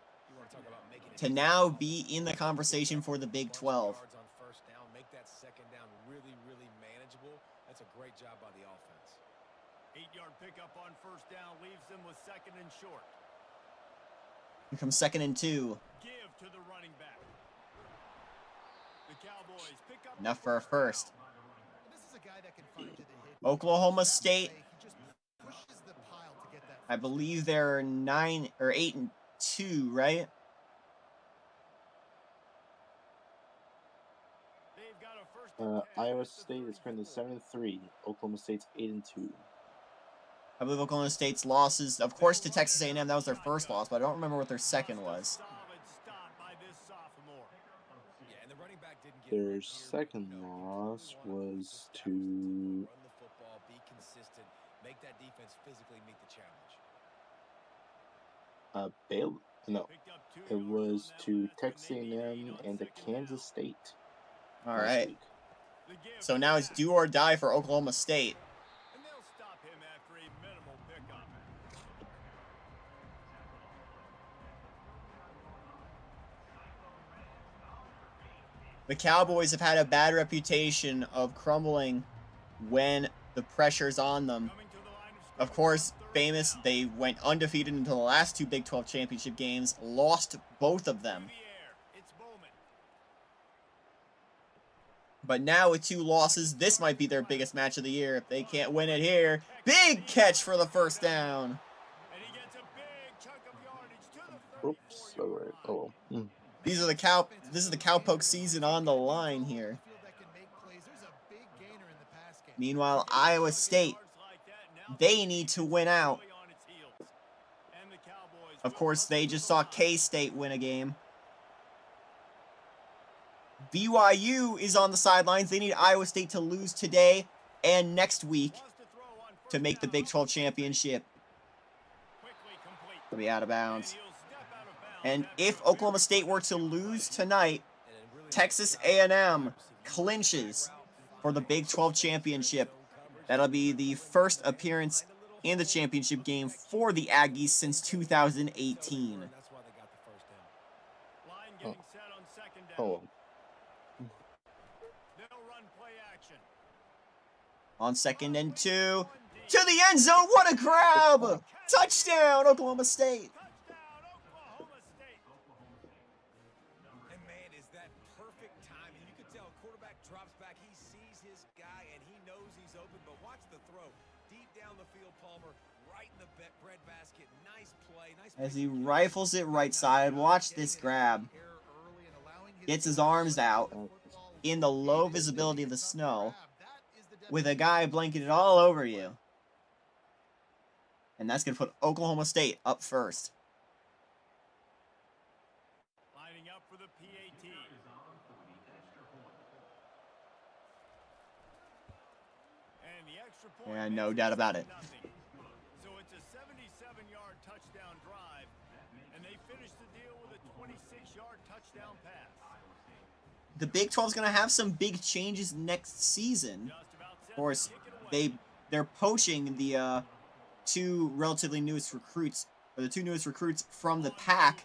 to now be in the conversation for the Big 12. On first down, make that second down really, really manageable. That's a great job by the offense. 8-yard pickup on first down leaves them with second and short. Here comes 2nd and 2. Give to the running back. The Cowboys pick up Enough for a first. This is a guy that can find you the hit. Oklahoma State, He just pushes the pile to get that. I believe they're 8-2, right? They've got a first and 10 Iowa at the State is 34. currently 7-3. Oklahoma State's 8-2. I believe Oklahoma State's losses, of course, to Texas A&M. That was their first loss, but I don't remember what their second was. Solid stop by this sophomore. Yeah, and the running back didn't get Their hurt here. second No, loss you wanna was establish to run the football, be consistent, make that defense physically meet the challenge. Baylor. No, Picked up 2 it yards was on that to last, but Texas they need 8 A&M on and to second Kansas down. State All last right. week. So now it's do or die for Oklahoma State. And they'll stop him after a minimal pickup. The Cowboys have had a bad reputation of crumbling when the pressure's on them. Coming to the line of Of scrimmage course, on third famous, down. they went undefeated until the last two Big 12 championship games, lost both of them. Through the air, it's Bowman. But now with 2 losses, this might be their biggest match of the year if they can't win it here. Big catch for the first down. And he gets a big chunk of yardage to the Oops. All right. Oh. Well. This is the cowpoke season on the line here. Meanwhile, Iowa State, they need to win out. Of course, they just saw K-State win a game. BYU is on the sidelines. They need Iowa State to lose today and next week to make the Big 12 championship. To be out of bounds. And if Oklahoma State were to lose tonight, Texas A&M clinches for the Big 12 championship. That'll be the first appearance in the championship game for the Aggies since 2018. Oh. On 2nd and 2, to the end zone. What a grab! Touchdown, Oklahoma State. And man, is that perfect timing. You can tell quarterback drops back. He sees his guy and he knows he's open, but watch the throw. Deep down the field, Palmer, right in the bread basket. Nice play. Nice As he rifles it right side. Watch this grab. Gets his arms out in the low visibility of the snow with a guy blanketed all over you. And that's going to put Oklahoma State up first. Lining up for the PAT. And the extra point. Yeah, no doubt about it. So it's a 77-yard touchdown drive, and they finish the deal with a 26-yard touchdown pass. The Big 12 is going to have some big changes next season. Of course, they're poaching the two relatively newest recruits, or the 2 newest recruits from the pack,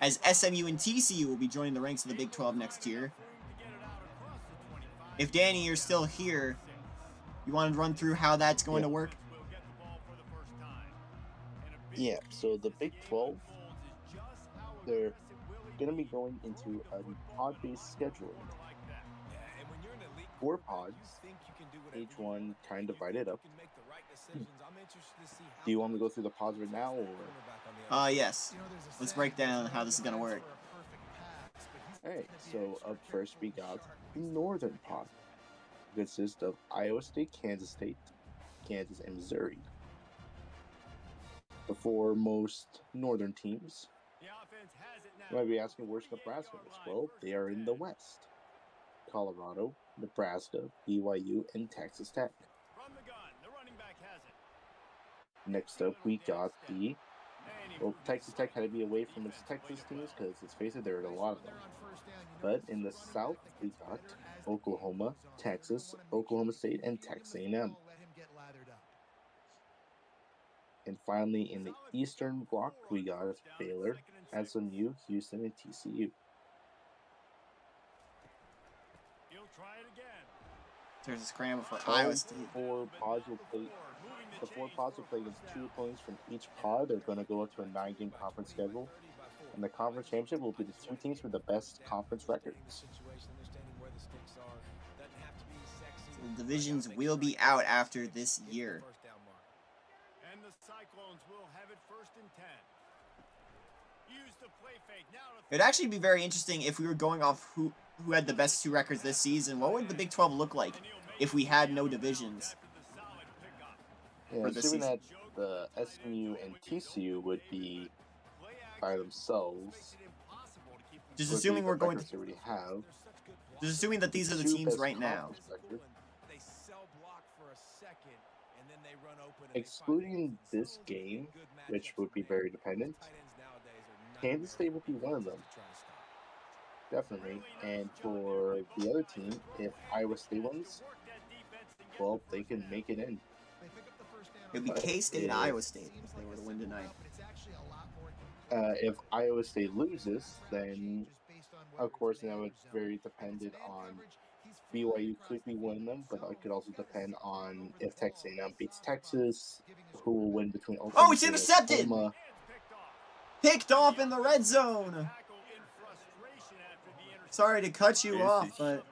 as SMU and TCU will be joining the ranks of the Big 12 next year. If Danny, you're still here, you want to run through how that's going to work? Yeah. So the Big 12, they're going to be going into a pod-based scheduling. 4 pods, each one kind of divided up. Do you want me to go through the pods right now, or? Yes. Let's break down how this is going to work. Alright, so up first we got the Northern Pod. It consists of Iowa State, Kansas, and Missouri. The 4 most northern teams. You might be asking, where's Nebraska? Well, they are in the West. Colorado, Nebraska, BYU, and Texas Tech. Next up, we got the... Well, Texas Tech had to be away from its Texas teams because, let's face it, there are a lot of them. But in the South, we got Oklahoma, Texas, Oklahoma State, and Texas A&M. And finally, in the Eastern Bloc, we got Baylor, SMU, Houston, and TCU. There's a scramble for Iowa State. The 4 pods will play against 2 opponents from each pod. They're going to go up to a 9-game conference schedule. And the conference championship will be the 2 teams with the best conference records. So the divisions will be out after this year. And the Cyclones will have it 1st and 10. Use the play fake now to It'd actually be very interesting if we were going off who had the best 2 records this season. What would the Big 12 look like if we had no divisions? Yeah, for this assuming season. that the SMU and TCU would be by themselves. Just would assuming be we're the going records they already have. Just assuming that these are the 2 teams best right now. conference records. They cell block for a second, and then they run open. And Excluding this game, which would be very dependent, Kansas State would be one of them. definitely. And for the other team, if Iowa State wins, well, they can make it in. It'd be But K-State, Iowa State if they were to win tonight. If Iowa State loses, then of course that would very dependent on BYU could be winning them, but it could also depend on if Texas A&M beats Texas, who will win between Oh, Oklahoma it's State and intercepted! Oklahoma. Picked off in the red zone. Sorry to cut you off, but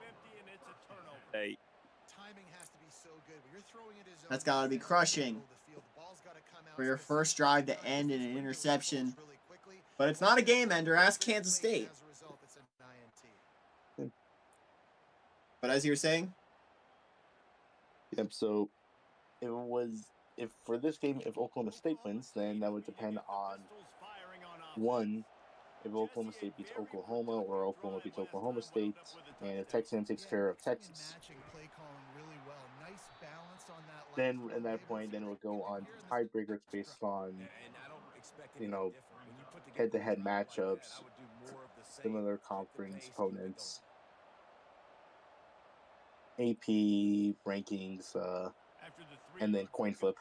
Hey, that's got to be crushing for your first drive to end in an interception. But it's not a game ender. Ask Kansas State. But as you were saying, Yep. So if for this game, if Oklahoma State wins, then that would depend on one, if Oklahoma State beats Oklahoma or Oklahoma beats Oklahoma State, and if Texas A&M takes care of Texas. Then at that point, then it would go on to tiebreakers based on, head-to-head matchups, similar conference opponents, AP rankings, and then coin flip.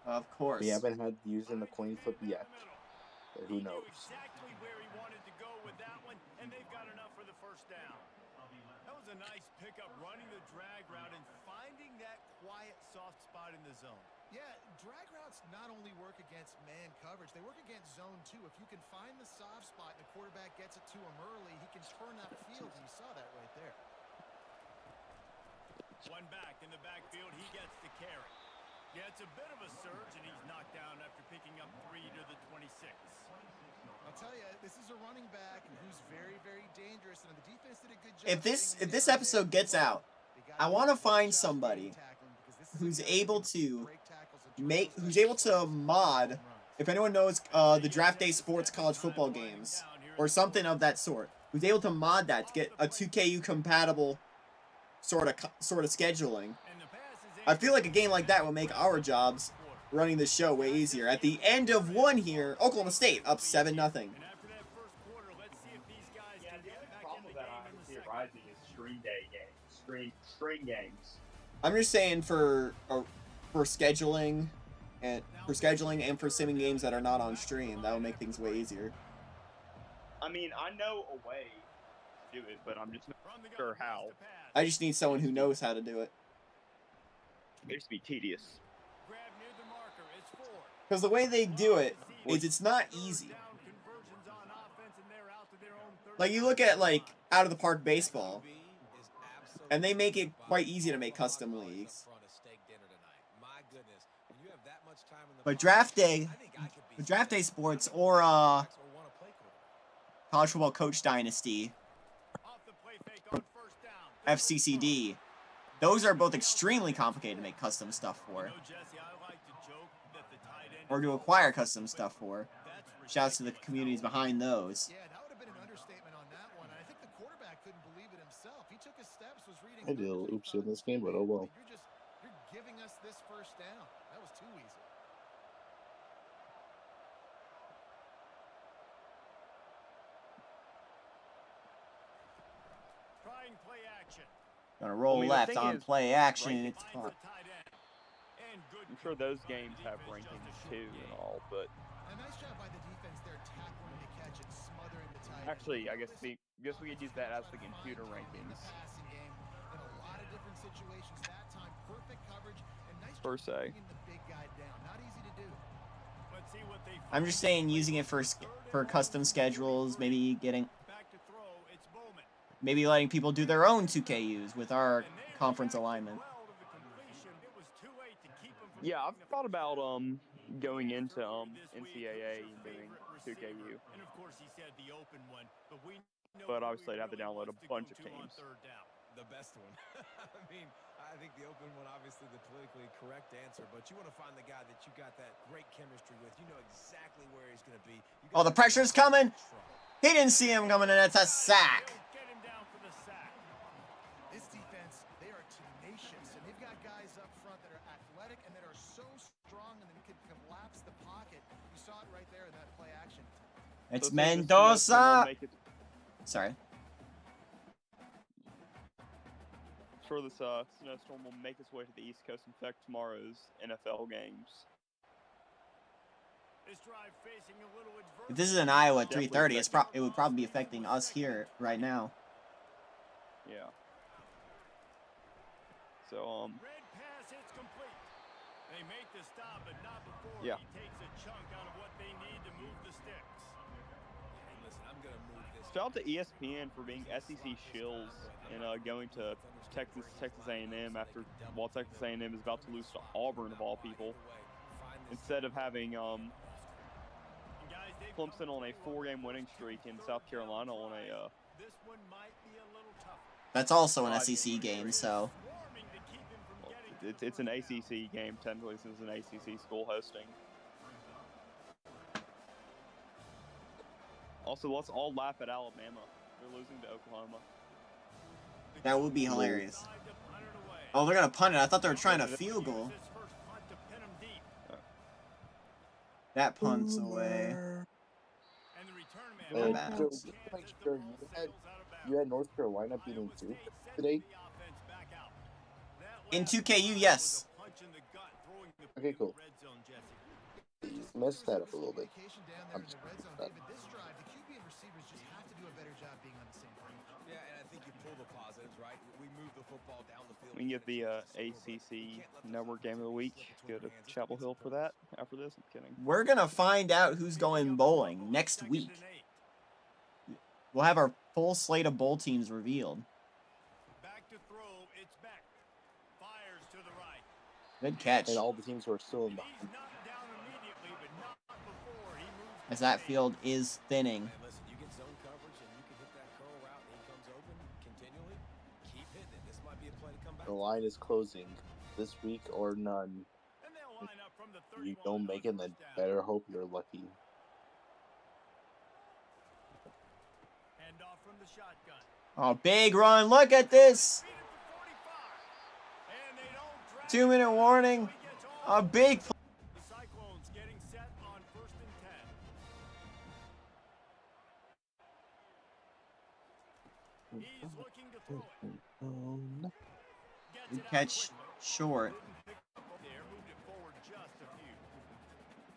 of course. We haven't had using the coin flip yet, but who knows? Exactly where he wanted to go with that one, and they've got enough for the first down. That was a nice pickup, running the drag route and finding that quiet, soft spot in the zone. Yeah, drag routes not only work against man coverage, they work against zone too. If you can find the soft spot and the quarterback gets it to him early, he can turn that field, and you saw that right there. One back in the backfield, he gets the carry. Yeah, it's a bit of a surge, and he's knocked down after picking up 3 to the 26. I'll tell you, this is a running back who's very, very dangerous, and the defense did a good job. If this episode gets out, I want to find somebody who's able to mod. If anyone knows the Draft Day Sports college football games or something of that sort, who's able to mod that to get a 2KU compatible sort of scheduling. I feel like a game like that will make our jobs running the show way easier. At the end of one here, Oklahoma State up 7-0. And after that first quarter, let's see if these guys can get back in the game in the second. Rising is stream day games, stream games. I'm just saying for scheduling and for simming games that are not on stream, that will make things way easier. I mean, I know a way to do it, but I'm just not sure how. I just need someone who knows how to do it. It used to be tedious. Grab near the marker, it's 4. Because the way they do it is it's not easy. Like you look at like out of the park baseball, and they make it quite easy to make custom leagues. But draft day sports or college football coach dynasty, FCCD, those are both extremely complicated to make custom stuff for, or to acquire custom stuff for. Shouts to the communities behind those. Yeah, that would have been an understatement on that one. I think the quarterback couldn't believe it himself. He took his steps, was reading. I did a little oopsie in this game, but oh well. You're giving us this first down. That was too easy. Trying play action. Gonna roll the left thing on is, play action. right, It's hot. I'm sure those games have rankings too and all, but A nice job by the defense there, tackling the catch and smothering the tight end. actually, I guess we could use that as the computer rankings. Passing game in a lot of different situations. That time, perfect coverage and nice Per job se. bringing the big guy down. Not easy to do. Let's see what they I'm just saying, using it for custom schedules, maybe back to throw. It's Bowman. maybe letting people do their own 2KUs with our conference alignment. Well to the completion. It was too late to keep him from Yeah, I've thought about going into this week. NCAA Who's and your doing favorite 2KU. receiver? And of course, he said the open one, but we know But who obviously he I'd have to really download a wants to bunch go of to on teams. third down. The best one. I mean, I think the open one, obviously the politically correct answer, but you want to find the guy that you got that great chemistry with. You know exactly where he's going to be. Oh, the pressure's coming. He didn't see him coming, and it's a sack. They'll get him down for the sack. This defense, they are tenacious, and they've got guys up front that are athletic and that are so strong and that can collapse the pocket. You It's So think this snowstorm will Mendoza. make it- Sorry. Sure, this snowstorm will make its way to the East Coast and affect tomorrow's NFL games. This drive facing a little If this is in Iowa at Definitely 3:30, affecting- it would probably be affecting us here right now. Yeah. So Red pass hits complete. They make the stop, but not before Yeah. he takes a chunk out of what they need to move the sticks. Hey, listen, I'm gonna move this. shout out to ESPN for being SEC shills and going to Texas A&M after while Texas A&M is about to lose to Auburn of all people, instead of having And guys, they've come Clemson on a pretty well 4-game winning streak and South Carolina on a This one might be a little tougher. That's also an 5-game SEC winning game, streak. so Swarming to keep him from Well, getting to it's the an first down. ACC game technically since it's an ACC school hosting. Also, let's all laugh at Alabama. They're losing to Oklahoma. that would be hilarious. Decide to punt it away. Oh, they're gonna punt it. I thought they were trying a field goal. Use his first punt to pin him deep. That punts away. And the return man My And bad. Joe, Kansas, just to make the sure ball you sails out of bounds. had North Carolina beating Iowa Duke State sends today. the offense back out. That In last 2KU, drive yes. was a punch in the gut, throwing the Okay, cool. red zone, Jesse. Messed that up a little bit. Communication down there I'm in the just- red zone, David. This drive, the QB and receivers just have to do a better job being on the same page. Yeah, and I think you pull the positives, right? We move the football down the field. We can get the ACC Network Game of the Week. Go to Chapel Hill for that after this. I'm kidding. We're gonna find out who's going bowling next week. We'll have our full slate of bowl teams revealed. Back to throw, it's back. Fires to the right. Good catch. And all the teams who are still in He's behind. knocked down immediately, but not before he moves As the that chains. field is thinning. And listen, you get zone coverage and you can hit that curl route and he comes open continually. Keep hitting it. This might be a play to come back. The line is closing this week or none. And they'll line up from the If you 31 don't on make it, then first down. better hope you're lucky. Handoff from the shotgun. Oh, big run. Look at this. Beat it to 45. And they don't drag 2-minute it. warning. So he gets all A big play. The Cyclones getting set on 1st and 10. He's looking to throw it. Gets Good it out catch quickly. short. Didn't pick up there, moved it forward just a few.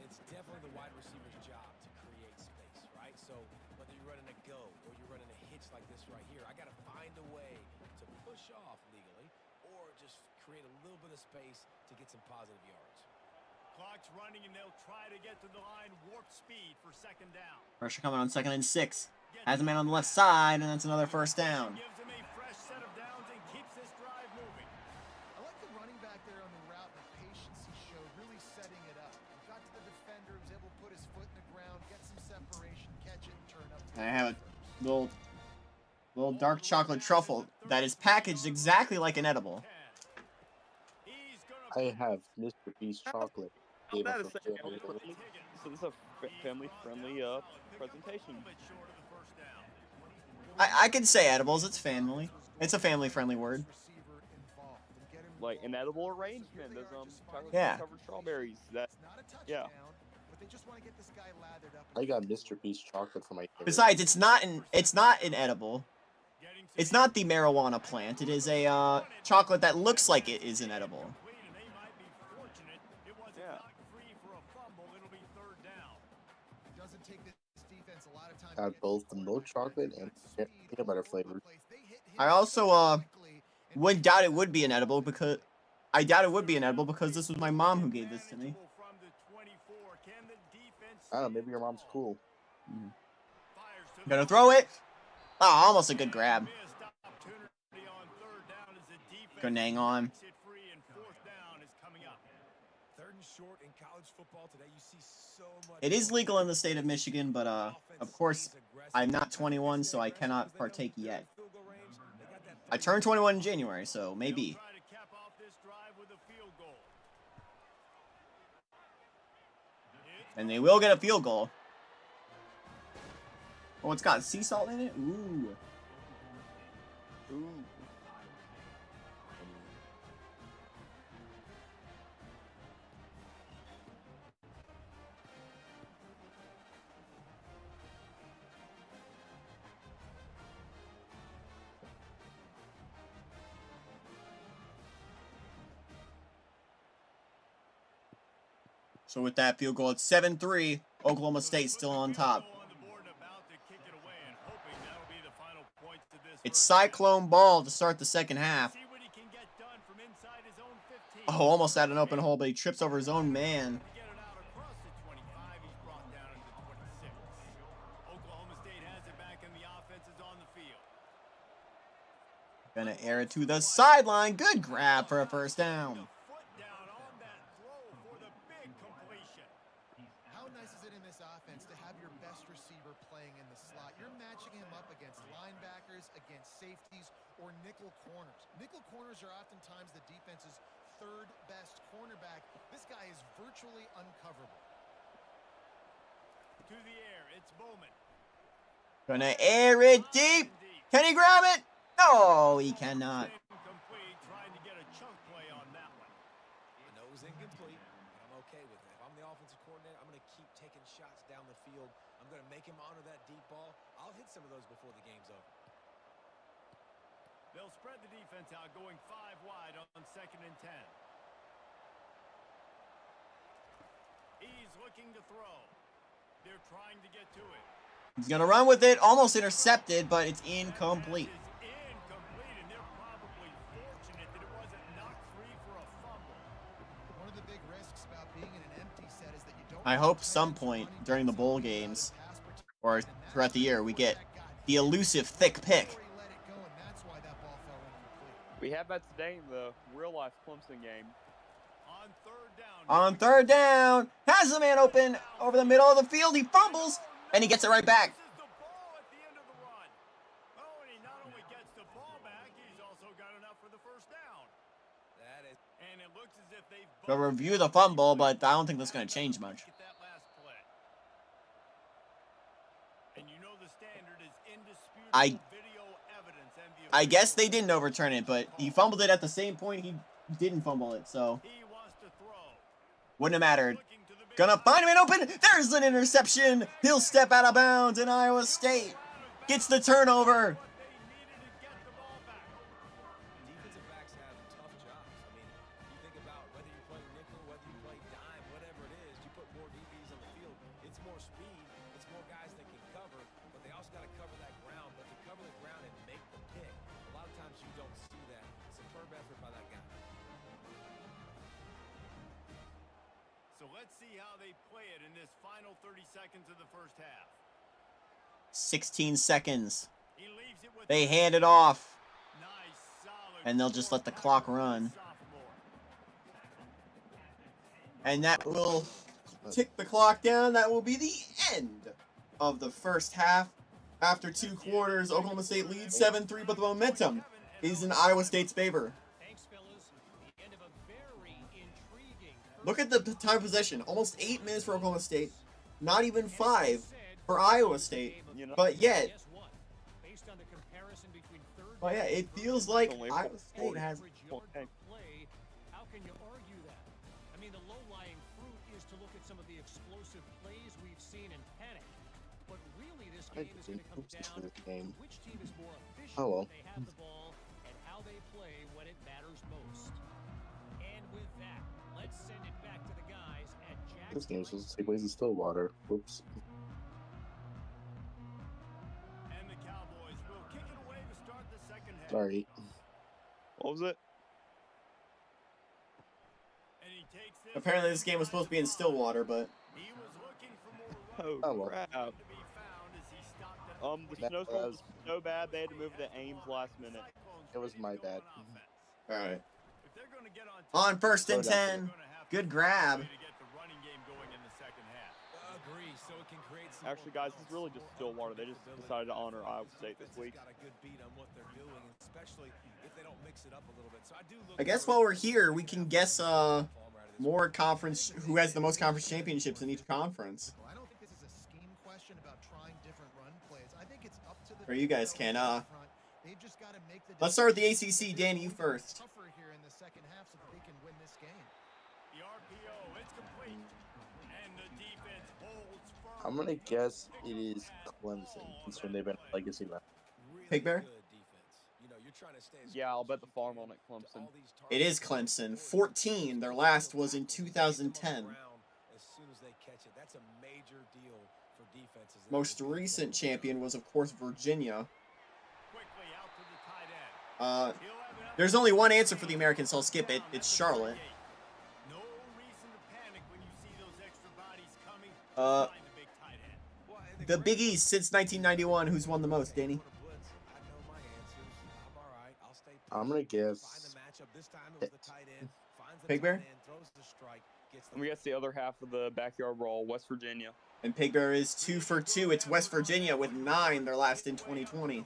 It's definitely the wide receiver's job to create space, right? So whether you're running a go or you're running a hitch like this right here, I got to find a way to push off legally or just create a little bit of space to get some positive yards. Clock's running and they'll try to get to the line warp speed for 2nd down. Pressure coming on 2nd and 6. Has a man on the left side, and that's another first down. Gives him a fresh set of downs and keeps this drive moving. I like the running back there on the route, the patience he showed, really setting it up. He got to the defender, was able to put his foot in the ground, get some separation, catch it, and turn up. I have a little dark chocolate truffle that is packaged exactly like an edible. 10. He's gonna I have Mr. Beast chocolate. Gave That us is a so family family day. So this is a family-friendly presentation. I can say edibles. It's family. It's a family-friendly word. Receiver involved and get him Like an going. edible arrangement. Those chocolate Yeah. covered strawberries. That It's not a touchdown, yeah. but they just want to get this guy lathered up. I got Mr. Beast chocolate for my dinner. Besides, it's not an edible. It's not the marijuana plant. It is a chocolate that looks like it is an edible. Yeah. Doesn't take this defense a lot of time. Got both the milk chocolate and peanut butter flavor. I also wouldn't doubt it would be an edible because I doubt it would be an edible because this was my mom who gave this to me. I don't know, maybe your mom's cool. Gonna throw it. Oh, almost a good grab. Gonna hang on. 3rd and short in college football today. You see so much. It is legal in the state of Michigan, but of course, I'm not 21, so I cannot partake yet. I turned 21 in January, so maybe. And they will get a field goal. Oh, it's got sea salt in it? Ooh. Ooh. So with that field goal, it's 7-3. Oklahoma State still on top. It's Cyclone ball to start the second half. Oh, almost had an open hole, but he trips over his own man. Gonna air it to the sideline. Good grab for a first down. How nice is it in this offense to have your best receiver playing in the slot? You're matching him up against linebackers, against safeties, or nickel corners. Nickel corners are oftentimes the defense's third best cornerback. This guy is virtually uncoverable. To the air, it's Bowman. Gonna air it deep. Can he grab it? No, he cannot. Incomplete, trying to get a chunk play on that one. I know it was incomplete, but I'm okay with it. If I'm the offensive coordinator, I'm going to keep taking shots down the field. I'm going to make him honor that deep ball. I'll hit some of those before the game's over. They'll spread the defense out, going 5 wide on 2nd and 10. He's looking to throw. They're trying to get to it. He's gonna run with it. Almost intercepted, but it's incomplete. Incomplete, and they're probably fortunate that it wasn't knocked free for a fumble. One of the big risks about being in an empty set is that you don't. I hope some point during the bowl games or throughout the year we get the elusive thick pick. We have that today in the real-life Clemson game. On third down, has the man open over the middle of the field. He fumbles, and he gets it right back. They'll review the fumble, but I don't think that's going to change much. I guess they didn't overturn it, but he fumbled it at the same point he didn't fumble it, so wouldn't have mattered. Gonna find him and open. There's an interception. He'll step out of bounds, and Iowa State gets the turnover. Defensive backs have tough jobs. I mean, you think about whether you play nickel, whether you play dime, whatever it is, you put more DBs on the field. It's more speed. It's more guys that can cover, but they also got to cover that ground. But to cover the ground and make the pick, a lot of times you don't see that. Superb effort by that guy. So let's see how they play it in this final 30 seconds of the first half. 16 seconds. He leaves it with They hand it off, nice, solid and they'll just let the clock run. And that will tick the clock down. That will be the end of the first half. After 2 quarters, Oklahoma State leads 7-3, but the momentum is in Iowa State's favor. Look at the time of possession. Almost 8 minutes for Oklahoma State. Not even 5 for Iowa State. But yet, it feels like Iowa State has... How can you argue that? I mean, the low-lying fruit is to look at some of the explosive plays we've seen in panic. But really, this game is going to come down to which team is more efficient when they have the ball and how they play when it matters most. And with that, let's send it back to the guys at Jackson. This game is supposed to take place in Stillwater. Whoops. And the Cowboys will kick it away to start the second half. Sorry. What was it? And he takes this Apparently this game was supposed to be in Stillwater, but... He was looking for more Oh, well. crap. to be found as he stopped at The snowstorm was so bad they had to move to Ames last minute. It was my bad. Alright. If they're going to get On first and Go down. 10. Good grab. to get the running game going in the second half. Agree. So it can create some Actually, guys, this is really just Stillwater. They just decided to honor Iowa State this week. got a good beat on what they're doing, especially if they don't mix it up a little bit. So I do look I guess while we're here, we can guess more conference, who has the most conference championships in each conference. I don't think this is a scheme question about trying different run plays. I think it's up to the Or you guys can, They've just got to make the Let's start with the ACC. Danny, you first. tougher here in the second half so that they can win this game. The RPO, it's complete. And the defense holds firm. I'm gonna guess it is Clemson, considering they've been a legacy now. Pig Bear? good defense. You know, you're trying to stay as Yeah, I'll close bet the as you farm can on it, Clemson. to all these It is Clemson. 14. Their last was in 2010. as soon as they catch it. That's a major deal for defenses. Most recent champion was, of course, Virginia. Quickly out to the tight end. He'll have an There's only one answer for the Americans, so I'll skip it. It's Charlotte. No reason to panic when you see those extra bodies coming. Uh, Find the big tight end. Well, and The Big East since 1991. Who's won the most, Danny? I know my answers. I'm all right. I'll stay I'm gonna guess Find the matchup. This time it was the tight end. Finds the Big Bear? tight end, throws the strike, gets the And we got the other half of the backyard brawl, West Virginia. And Pig Bear is 2 for 2. It's West Virginia with 9, their last in 2020. 42.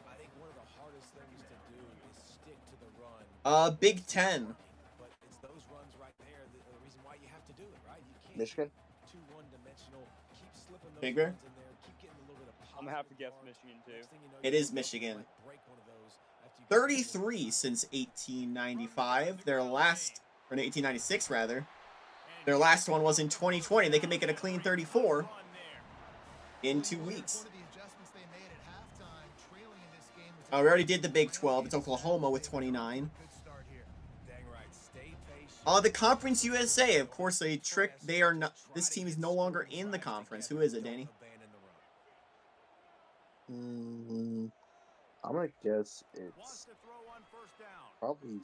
I think one of the hardest things to do is stick to the run. Big Ten. But it's those runs right there the reason why you have to do it, right? You can't Michigan. too one-dimensional. Keep slipping those Big Bear? runs in there. Keep getting a little bit of I'm gonna have to positive guess yards. Michigan too. Next thing you know, It you is might Michigan. break one of those after you get 33 since 1895. Their last, or 1896 rather. Their last one was in 2020. They can make it a clean 34 Run there. in 2 weeks. One of the adjustments they made at halftime, trailing in this game was We already did the Big 12. It's Oklahoma with 29. good start here. Dang right. Stay patient. The Conference USA, of course, a trick. They are not. This team is no longer in the conference. Who is it, Danny? Abandon the run. I'm gonna guess Wants it's to throw on first down. probably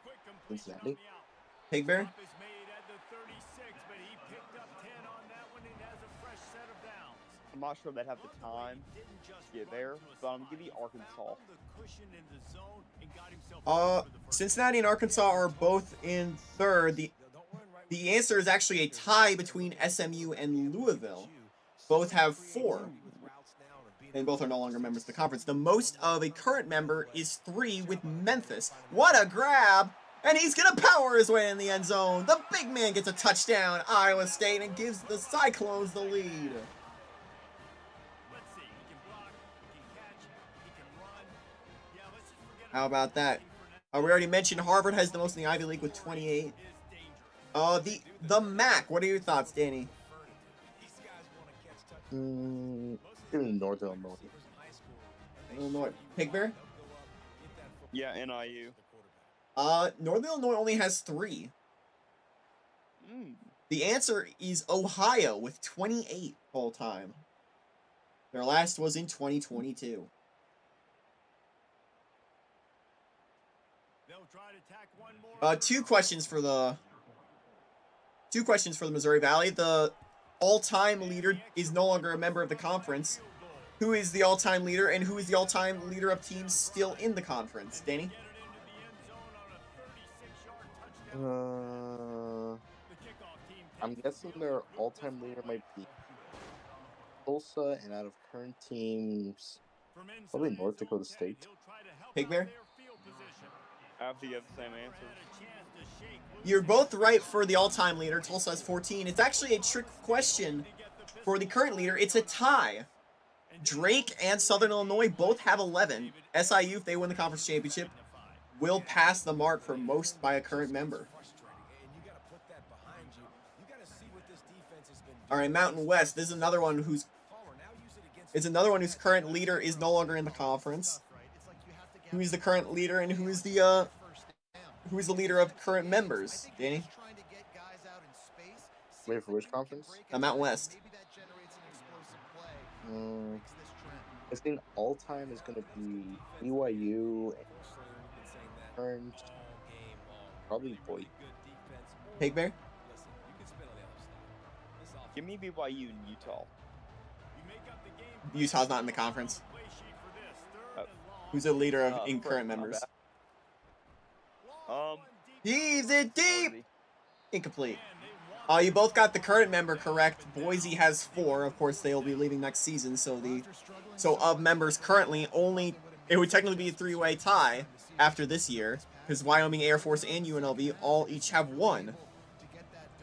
Quick completion on Cincinnati. the out. Pig Bear? Stop is made at the 36, but he picked up 10 on that one and has a fresh set of downs. I'm not sure they'd have the time He didn't just to get run there, to a but I'm gonna spot. give you He Arkansas. found the cushion in the zone and got himself over the first Cincinnati and Arkansas are both in third. The answer is actually a tie between SMU and Louisville. Both have 4, and both are no longer members of the conference. The most of a current member is 3 with Memphis. What a grab! And he's going to power his way in the end zone. The big man gets a touchdown, Iowa State, and gives the Cyclones the lead. Let's see. He can block, he can catch, he can run. Yeah, let's just forget How about that? We already mentioned Harvard has the most in the Ivy League with 28. The MAC. What are your thoughts, Danny? Give me North Illinois. Illinois. Pig Bear? Yeah, NIU. Northern Illinois only has 3. The answer is Ohio with 28 full time. Their last was in 2022. They'll try to tack one more. Two questions for the Missouri Valley. The all-time leader is no longer a member of the conference. Who is the all-time leader, and who is the all-time leader of teams still in the conference? Danny? Get it into the end zone on a 36-yard touchdown. The kickoff team I'm guessing their all-time leader might be Tulsa, and out of current teams, from inside probably his North own Dakota 10, State. he'll try to help Pig out Bear? their field position. I have to give the same answer. Had a chance to shake loose You're both right for the all-time leader. Tulsa has 14. It's actually a trick question for the current leader. It's a tie. Drake and Southern Illinois both have 11. SIU, if they win the conference championship, will pass the mark for most by a current member. All right, Mountain West. This is another one whose current leader is no longer in the conference. Who is the current leader, and who is the leader of current members? Danny? Wait, for which conference? Mountain West. I think all-time is going to be BYU and current, probably Boise. Pig Bear? Give me BYU and Utah. Utah's not in the conference. Oh. Who's the leader of in current my members? bad. Heaves it deep! Boise. Incomplete. You both got the current member correct. Boise has 4. Of course, they'll be leaving next season. So of members currently, only it would technically be a 3-way tie after this year, because Wyoming Air Force and UNLV all each have 1.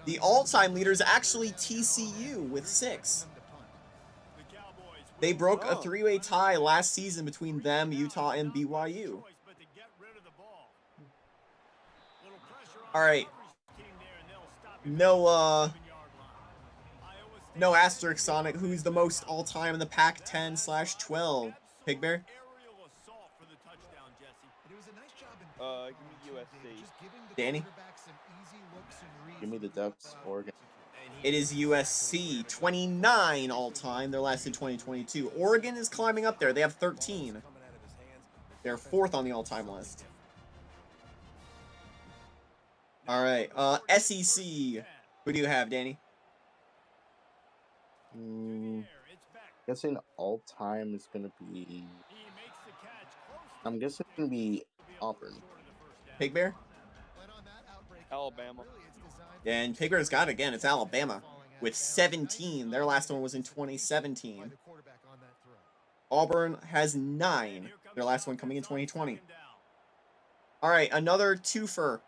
The all-time leader is actually TCU with 6. They broke a 3-way tie last season between them, Utah, and BYU. All right. No asterisk on it. Who's the most all-time in the Pac-10/12? Pig Bear? It was a nice job in Give me USC. Danny? Give me the Ducks, Oregon. It is USC, 29 all-time. They're last in 2022. Oregon is climbing up there. They have 13. They're 4th on the all-time list. All right, SEC. Who do you have, Danny? Guessing all-time is going to be... I'm guessing it's going to be Auburn. Pig Bear? Alabama. Yeah, and Pig Bear's got it again. It's Alabama with 17. Their last one was in 2017. Auburn has 9. Their last one coming in 2020. All right, another twofer.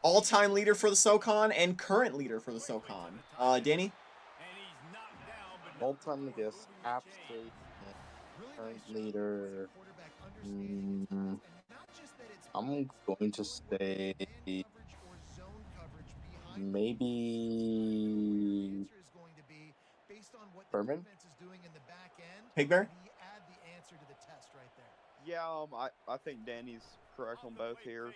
All-time leader for the SoCon and current leader for the SoCon. Danny? All-time, I guess, App State, current leader. I'm going to say maybe Furman. Pig Bear? Yeah, I think Danny's correct on both here.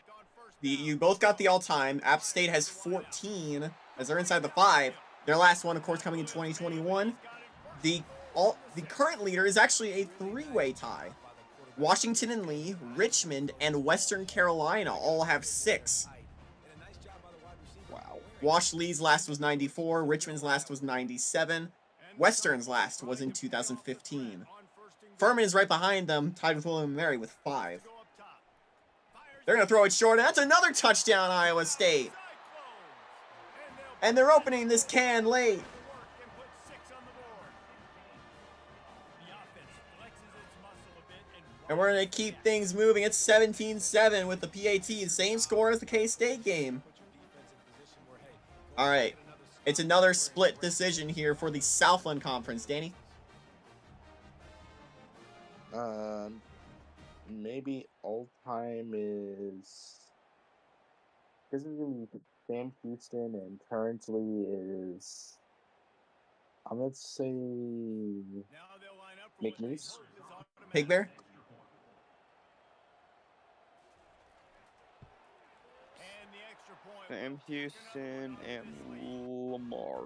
You both got the all-time. App State has 14 as they're inside the 5. Their last one, of course, coming in 2021. The current leader is actually a 3-way tie. Washington and Lee, Richmond, and Western Carolina all have 6. Wow. Wash Lee's last was 94. Richmond's last was 97. Western's last was in 2015. Furman is right behind them, tied with William & Mary with 5. They're going to throw it short, and that's another touchdown, Iowa State. And they're opening this can late. And we're going to keep things moving. It's 17-7 with the PAT. Same score as the K-State game. All right. It's another split decision here for the Southland Conference. Danny? Maybe all-time is... This is going to be Sam Houston, and currently is... I'm going to say... McNeese? Pig Bear? Sam Houston and Lamar.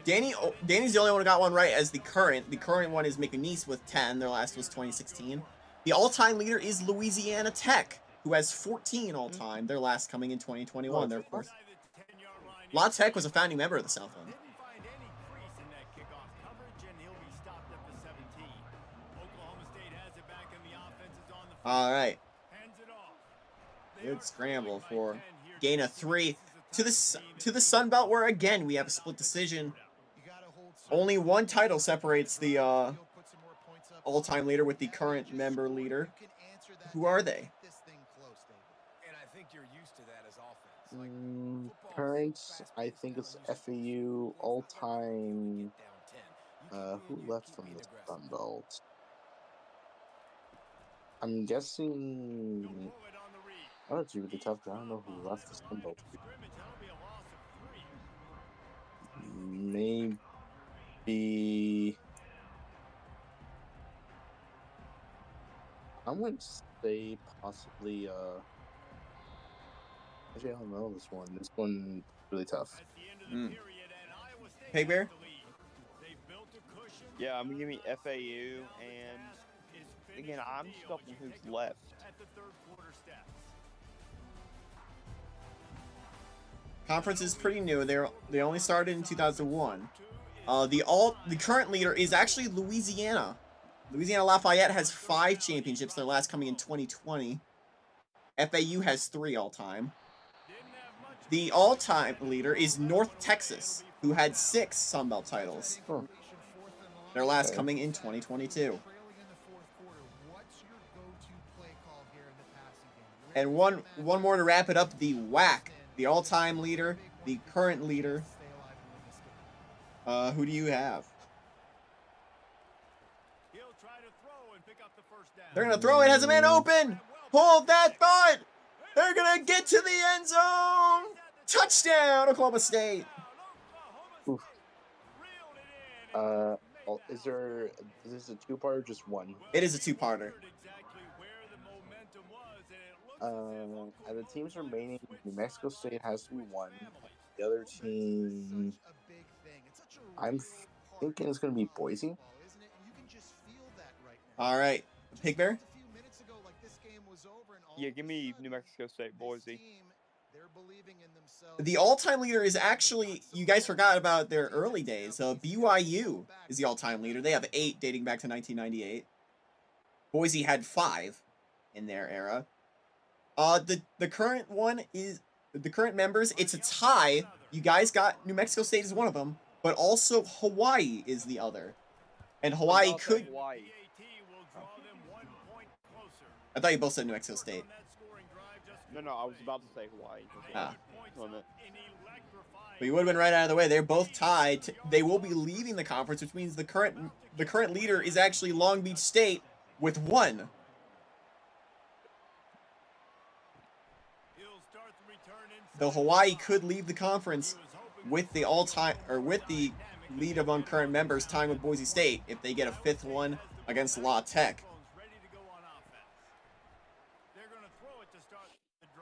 Danny's the only one who got one right as the current. The current one is McNeese with 10. Their last was 2016. The all-time leader is Louisiana Tech, who has 14 all-time. Their last coming in 2021. They're, of course. La Tech was a founding member of the Southland. All right. Good scramble for gain of 3 to the Sun Belt, where again we have a split decision. Only one title separates the all-time leader with the current member leader. Who are they? Current, I think it's FAU. All-time. Who left from the Sun Belt? I'm guessing. Oh, it's really tough. I don't know who left the Sun Belt. Maybe. I'm going to say possibly. Actually, I don't know this one. This one really tough. Pig Bear? Yeah, I'm gonna give me FAU, and again, I'm stuck on who's left. Conference is pretty new. They only started in 2001. The current leader is actually Louisiana. Louisiana Lafayette has 5 championships. Their last coming in 2020. FAU has 3 all-time. The all-time leader is North Texas, who had 6 Sun Belt titles. Their last coming in 2022. And one more to wrap it up. The WAC, the all-time leader, the current leader. Who do you have? They're going to throw it. Has a man open. Hold that thought. They're going to get to the end zone. Touchdown, Oklahoma State. Is this a two-part or just one? It is a two-parter. And the teams remaining, New Mexico State has to be one. The other team, I'm thinking it's going to be Boise. All right, Pig Bear. Yeah, give me New Mexico State, Boise. The all-time leader is actually, you guys forgot about their early days. BYU is the all-time leader. They have 8 dating back to 1998. Boise had 5 in their era. The current one is the current members. It's a tie. You guys got New Mexico State is one of them, but also Hawaii is the other. And Hawaii could. Hawaii. I thought you both said New Mexico State. No, I was about to say Hawaii. But you would have been right out of the way. They're both tied. They will be leaving the conference, which means the current leader is actually Long Beach State with 1. Though Hawaii could leave the conference with the lead among current members, tying with Boise State if they get a 5th one against La Tech.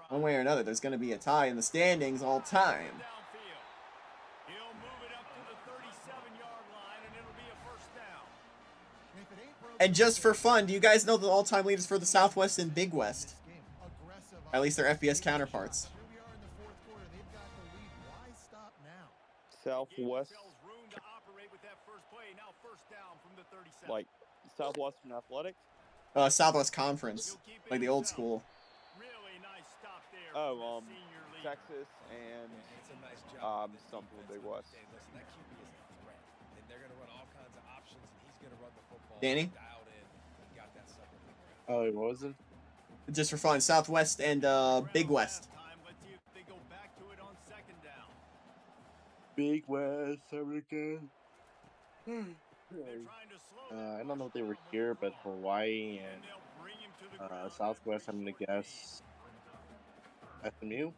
One way or another, there's going to be a tie in the standings all time. And just for fun, do you guys know the all-time leaders for the Southwest and Big West? At least their FBS counterparts. Southwest, like Southwestern Athletic? Southwest Conference, like the old school. Oh, Texas and something Big West. Danny? Oh, what was it? Just for fun, Southwest and Big West. Big West, American. I don't know if they were here, but Hawaii and Southwest, I'm going to guess SMU.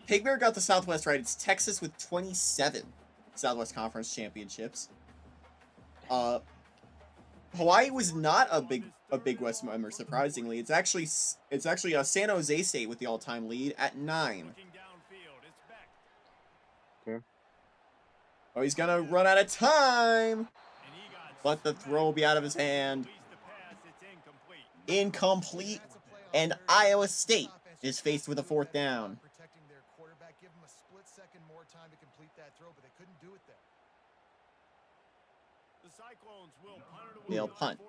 Pig Bear got the Southwest right. It's Texas with 27 Southwest Conference championships. Hawaii was not a Big West member, surprisingly. It's actually San Jose State with the all-time lead at 9. Okay. Oh, he's gonna run out of time. But the throw will be out of his hand. Incomplete. And Iowa State is faced with a 4th down. They'll punt.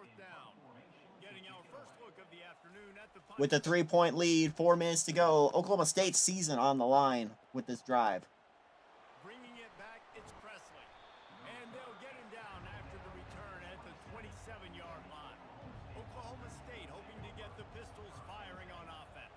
With a 3-point lead, 4 minutes to go. Oklahoma State's season on the line with this drive. Bringing it back, it's Presley. And they'll get him down after the return at the 27-yard line. Oklahoma State hoping to get the Pistols firing on offense.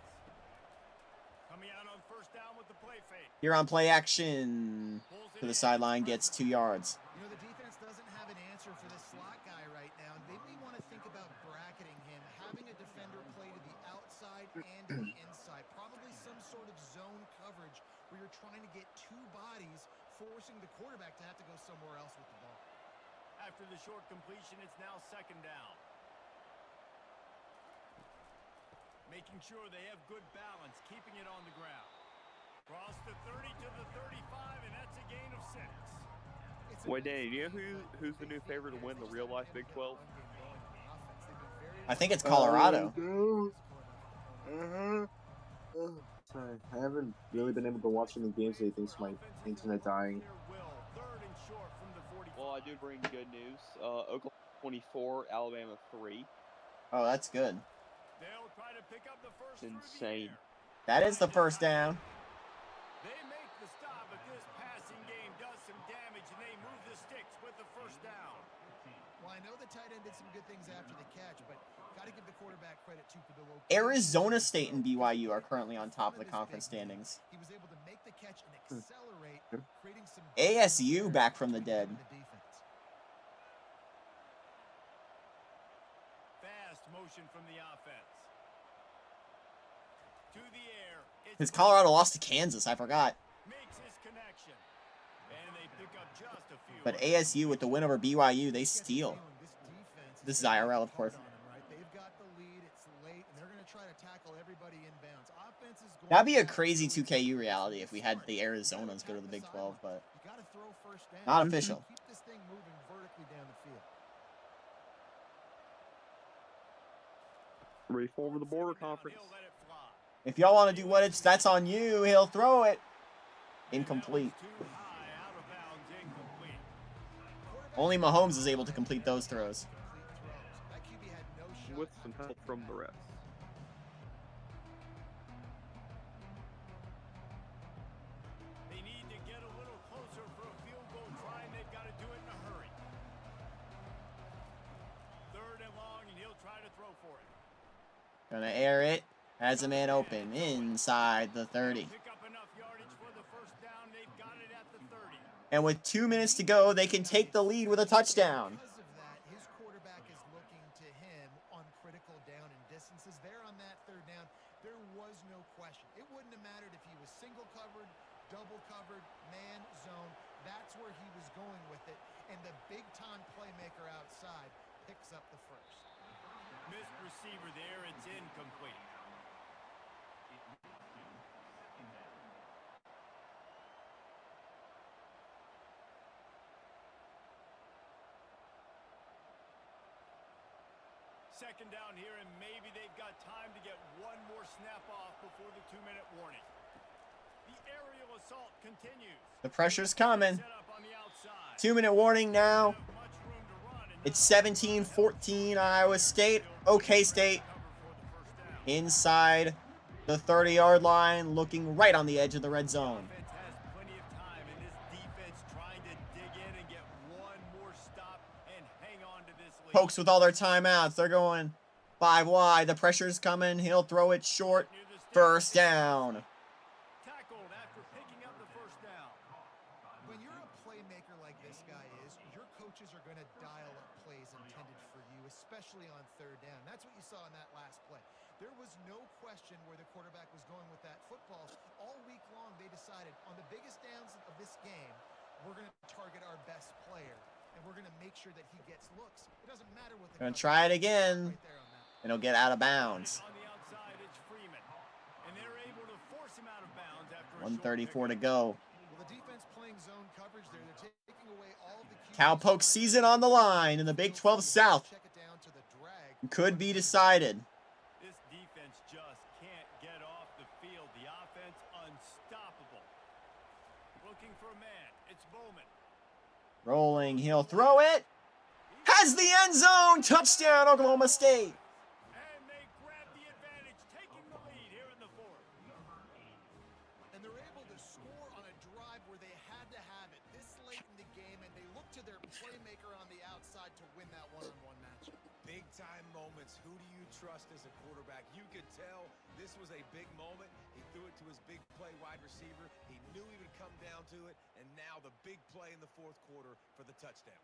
Coming out on 1st down with the play fake. Here on play action to the sideline, gets 2 yards. You know, the defense doesn't have an answer for this slot guy right now. They may want to think about bracketing him, having a defender play to the outside and to the inside. Probably some sort of zone coverage where you're trying to get 2 bodies, forcing the quarterback to have to go somewhere else with the ball. After the short completion, it's now 2nd down. Making sure they have good balance, keeping it on the ground. Cross the 30 to the 35, and that's a gain of 6. Wait, Danny, do you know who's the new favorite to win the real-life Big 12? I think it's Colorado. Sorry, I haven't really been able to watch any games lately thanks to my internet dying. Well, I do bring good news. Oklahoma 24, Alabama 3. Oh, that's good. They'll try to pick up the first. It's insane. That is the 1st down. They make the stop, but this passing game does some damage, and they move the sticks with the 1st down. Well, I know the tight end did some good things after the catch, but got to give the quarterback credit too for the low. Arizona State and BYU are currently on top of the conference standings. He was able to make the catch and accelerate, creating some ASU back from the dead. Fast motion from the offense. To the air. Because Colorado lost to Kansas, I forgot. Makes his connection. And they pick up just a few. But ASU with the win over BYU, they steal. This is IRL, of course. They've got the lead. It's late, and they're going to try to tackle everybody inbounds. Offense is going That'd be a crazy 2KU reality if we had the Arizonas go to the Big 12, but you got to throw first down. not official. Keep this thing moving vertically down the field. Ready for over the border conference. He'll let it fly. If y'all want to do what it's, that's on you. He'll throw it. Incomplete. Too high, out of bounds, incomplete. Only Mahomes is able to complete those throws. That QB had no shot. With some help from the refs. They need to get a little closer for a field goal try, and they've got to do it in a hurry. 3rd and long, and he'll try to throw for it. Gonna air it. Has a man open inside the 30. Pick up enough yardage for the first down. They've got it at the 30. And with 2 minutes to go, they can take the lead with a touchdown. Because of that, his quarterback is looking to him on critical down and distances. There on that 3rd down, there was no question. It wouldn't have mattered if he was single covered, double covered, man, zone. That's where he was going with it. And the big-time playmaker outside picks up the first. Missed receiver there. It's incomplete. Second down here, and maybe they've got time to get one more snap off before the 2-minute warning. The aerial assault continues. The pressure's coming. Set up on the outside. 2-minute warning now. Much room to run, and It's 17-14 Iowa State. OK State cover for the first down. inside the 30-yard line, looking right on the edge of the red zone. Offense has plenty of time, and this defense trying to dig in and get one more stop and hang on to this lead. Pokes with all their timeouts. They're going 5 wide. The pressure's coming. He'll throw it short. Near the sticks. First down. Tackled after picking up the first down. When you're a playmaker like this guy is, your coaches are going to dial up plays intended for you, especially on 3rd down. That's what you saw in that last play. There was no question where the quarterback was going with that football. All week long, they decided on the biggest downs of this game, we're going to target our best player, and we're going to make sure that he gets looks. It doesn't matter what the Gonna coverage try it is again. right there on that. And he'll get out of bounds. On the outside, it's Freeman. And they're able to force him out of bounds after a 1:34 short to go. Well, the defense playing zone coverage there. They're taking away all of the QB's Cowpoke time. season on the line in the Big 12 South. Check it down to the drag. Could be decided. This defense just can't get off the field. The offense unstoppable. Looking for a man. It's Bowman. Rolling. He'll throw it. Has the end zone. Touchdown, Oklahoma State. And they grab the advantage, taking the lead here in the 4th. And they're able to score on a drive where they had to have it this late in the game, and they look to their playmaker on the outside to win that one-on-one matchup. Big-time moments. Who do you trust as a quarterback? You could tell this was a big moment. He threw it to his big play wide receiver. He knew he would come down to it, and now the big play in the 4th quarter for the touchdown.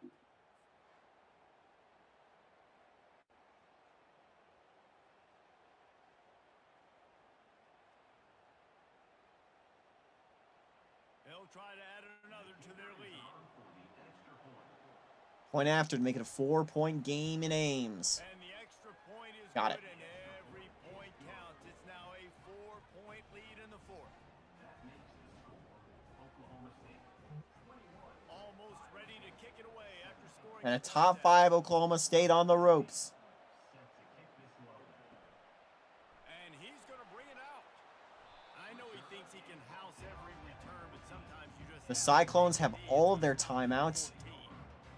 They'll try to add another to their lead. Point after to make it a 4-point game in Ames. And the extra point is Got good, it. and every point counts. It's now a 4-point lead in the 4th. Almost ready to kick it away after scoring. And a the top touchdown. 5 Oklahoma State on the ropes. And he's going to bring it out. I know he thinks he can house every return, but sometimes you just The have to Cyclones make have the all of their needs timeouts of your team.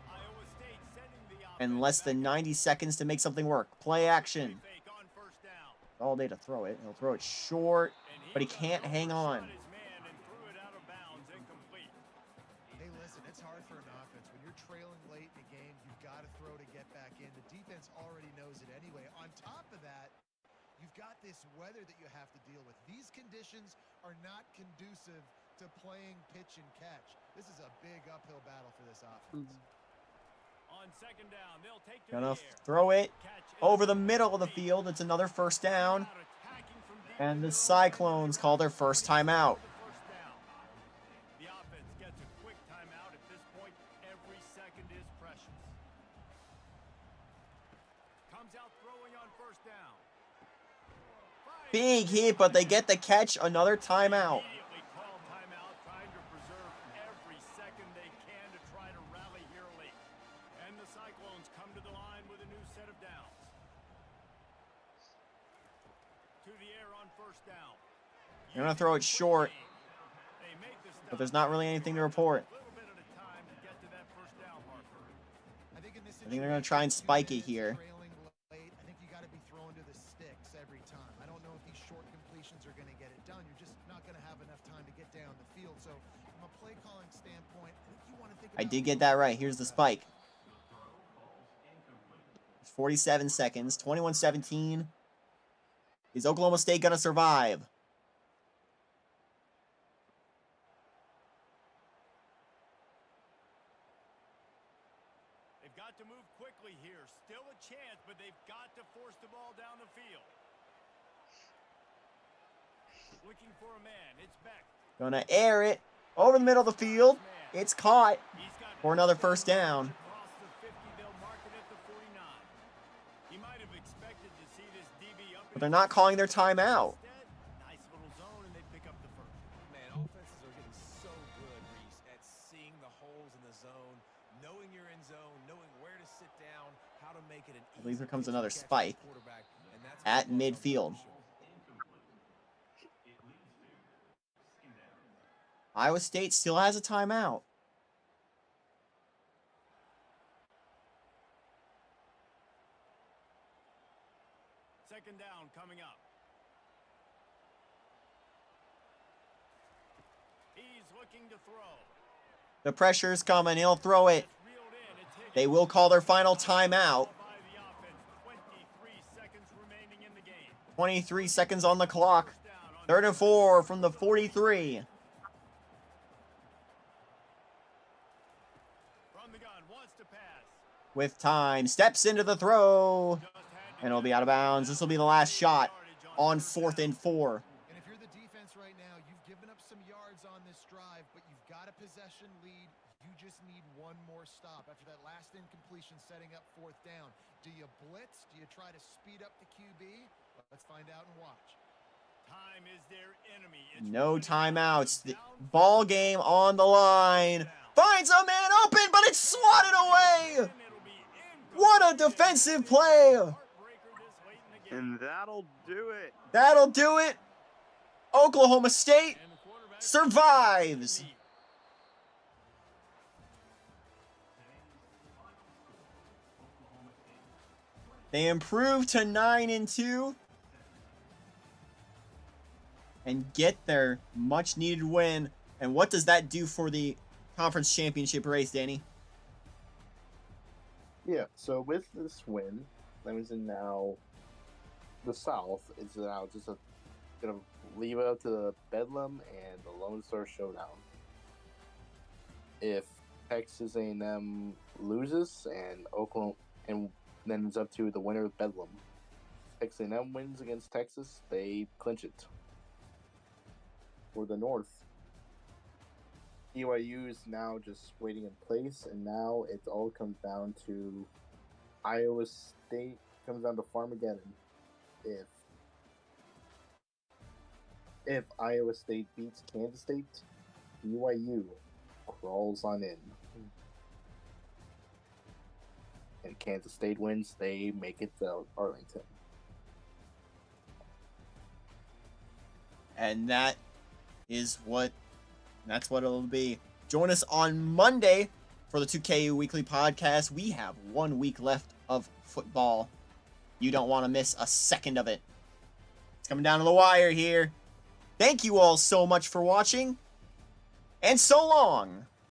Iowa State sending the and offense less back than 90 seconds to make something work. Play action. fake on first down. All day to throw it. He'll throw it short, And but he got can't hang on. overshot his man and threw it out of bounds, incomplete. Hey, listen, it's hard for an offense. When you're trailing late in the game, you've got to throw to get back in. The defense already knows it anyway. On top of that, you've got this weather that you have to deal with. These conditions are not conducive to playing pitch and catch. This is a big uphill battle for this offense. On second down, they'll take to Gonna the air. throw it Catch over the is middle of the complete. field. It's another first down. Out attacking from deep And the in the middle. Cyclones call their first timeout. The first down. The offense gets a quick timeout down. Big hit, but they get the catch. Another timeout. Immediately call timeout, trying to preserve every second they can to try to rally here late. And the Cyclones come to the line with a new set of downs. To the air on first down. They're going to throw it short, They make the stop. but there's not really anything to report. A little bit at a time to get to that first down marker. I think in this I think they're going to try and spike it here. trailing late, I think you got to be throwing to the sticks every time. I don't know if these short completions are going to get it done. You're just not going to have enough time to get down the field. So from a play calling standpoint, I think you want to think I about did get that right. Here's the spike. 47 seconds. 21-17. Is Oklahoma State going to survive? They've got to move quickly here. Still a chance, but they've got to force the ball down the field. Looking for a man. It's Beck. Going to air it over the middle of the field. It's caught He's got for another first down. across the 50. They'll mark it at the 49. He might have expected to see this DB up. But they're not calling their timeout. Instead, nice little zone, and they pick up the first. Man, offenses are getting so good, Reese, at seeing the holes in the zone, knowing you're in zone, knowing where to sit down, how to make it an I believe here easy comes pitch to another catch for the spike quarterback, and that's at what works on midfield. first. Iowa State still has a timeout. Second down coming up. He's looking to throw. The pressure's coming. He'll throw it. Reeled in. It's Higgins. They will call their final timeout. By the offense. 23 seconds remaining in the game. 23 seconds on the clock. First down on 3rd and 4 from the 43. from the gun. Wants to pass. With time. Steps into the throw. Just had to And it'll be get out of bounds. This will be the last shot on 4th and 4. And if you're the defense right now, you've given up some yards on this drive, but you've got a possession lead. You just need one more stop after that last incompletion setting up 4th down. Do you blitz? Do you try to speed up the QB? Let's find out and watch. Time is their enemy. It's No running timeouts. The down. ball game on the line. Finds a man open, but it's swatted away. And it'll be What a defensive play. heartbreaker this late in the game. And that'll do it. That'll do it. Oklahoma State And the quarterback survives. They improve to 9-2 and get their much needed win. And what does that do for the conference championship race, Danny? Yeah, so with this win, that means that now the South is now just gonna leave it up to the Bedlam and the Lone Star Showdown. If Texas A&M loses and Oklahoma, and then it's up to the winner of Bedlam. Texas A&M wins against Texas, they clinch it for the North. BYU is now just waiting in place, and now it all comes down to Iowa State, comes down to Farmageddon. If Iowa State beats Kansas State, BYU crawls on in. And Kansas State wins, they make it to Arlington. And that's what it'll be. Join us on Monday for the 2KU Weekly Podcast. We have 1 week left of football. You don't want to miss a second of it. It's coming down to the wire here. Thank you all so much for watching, and so long.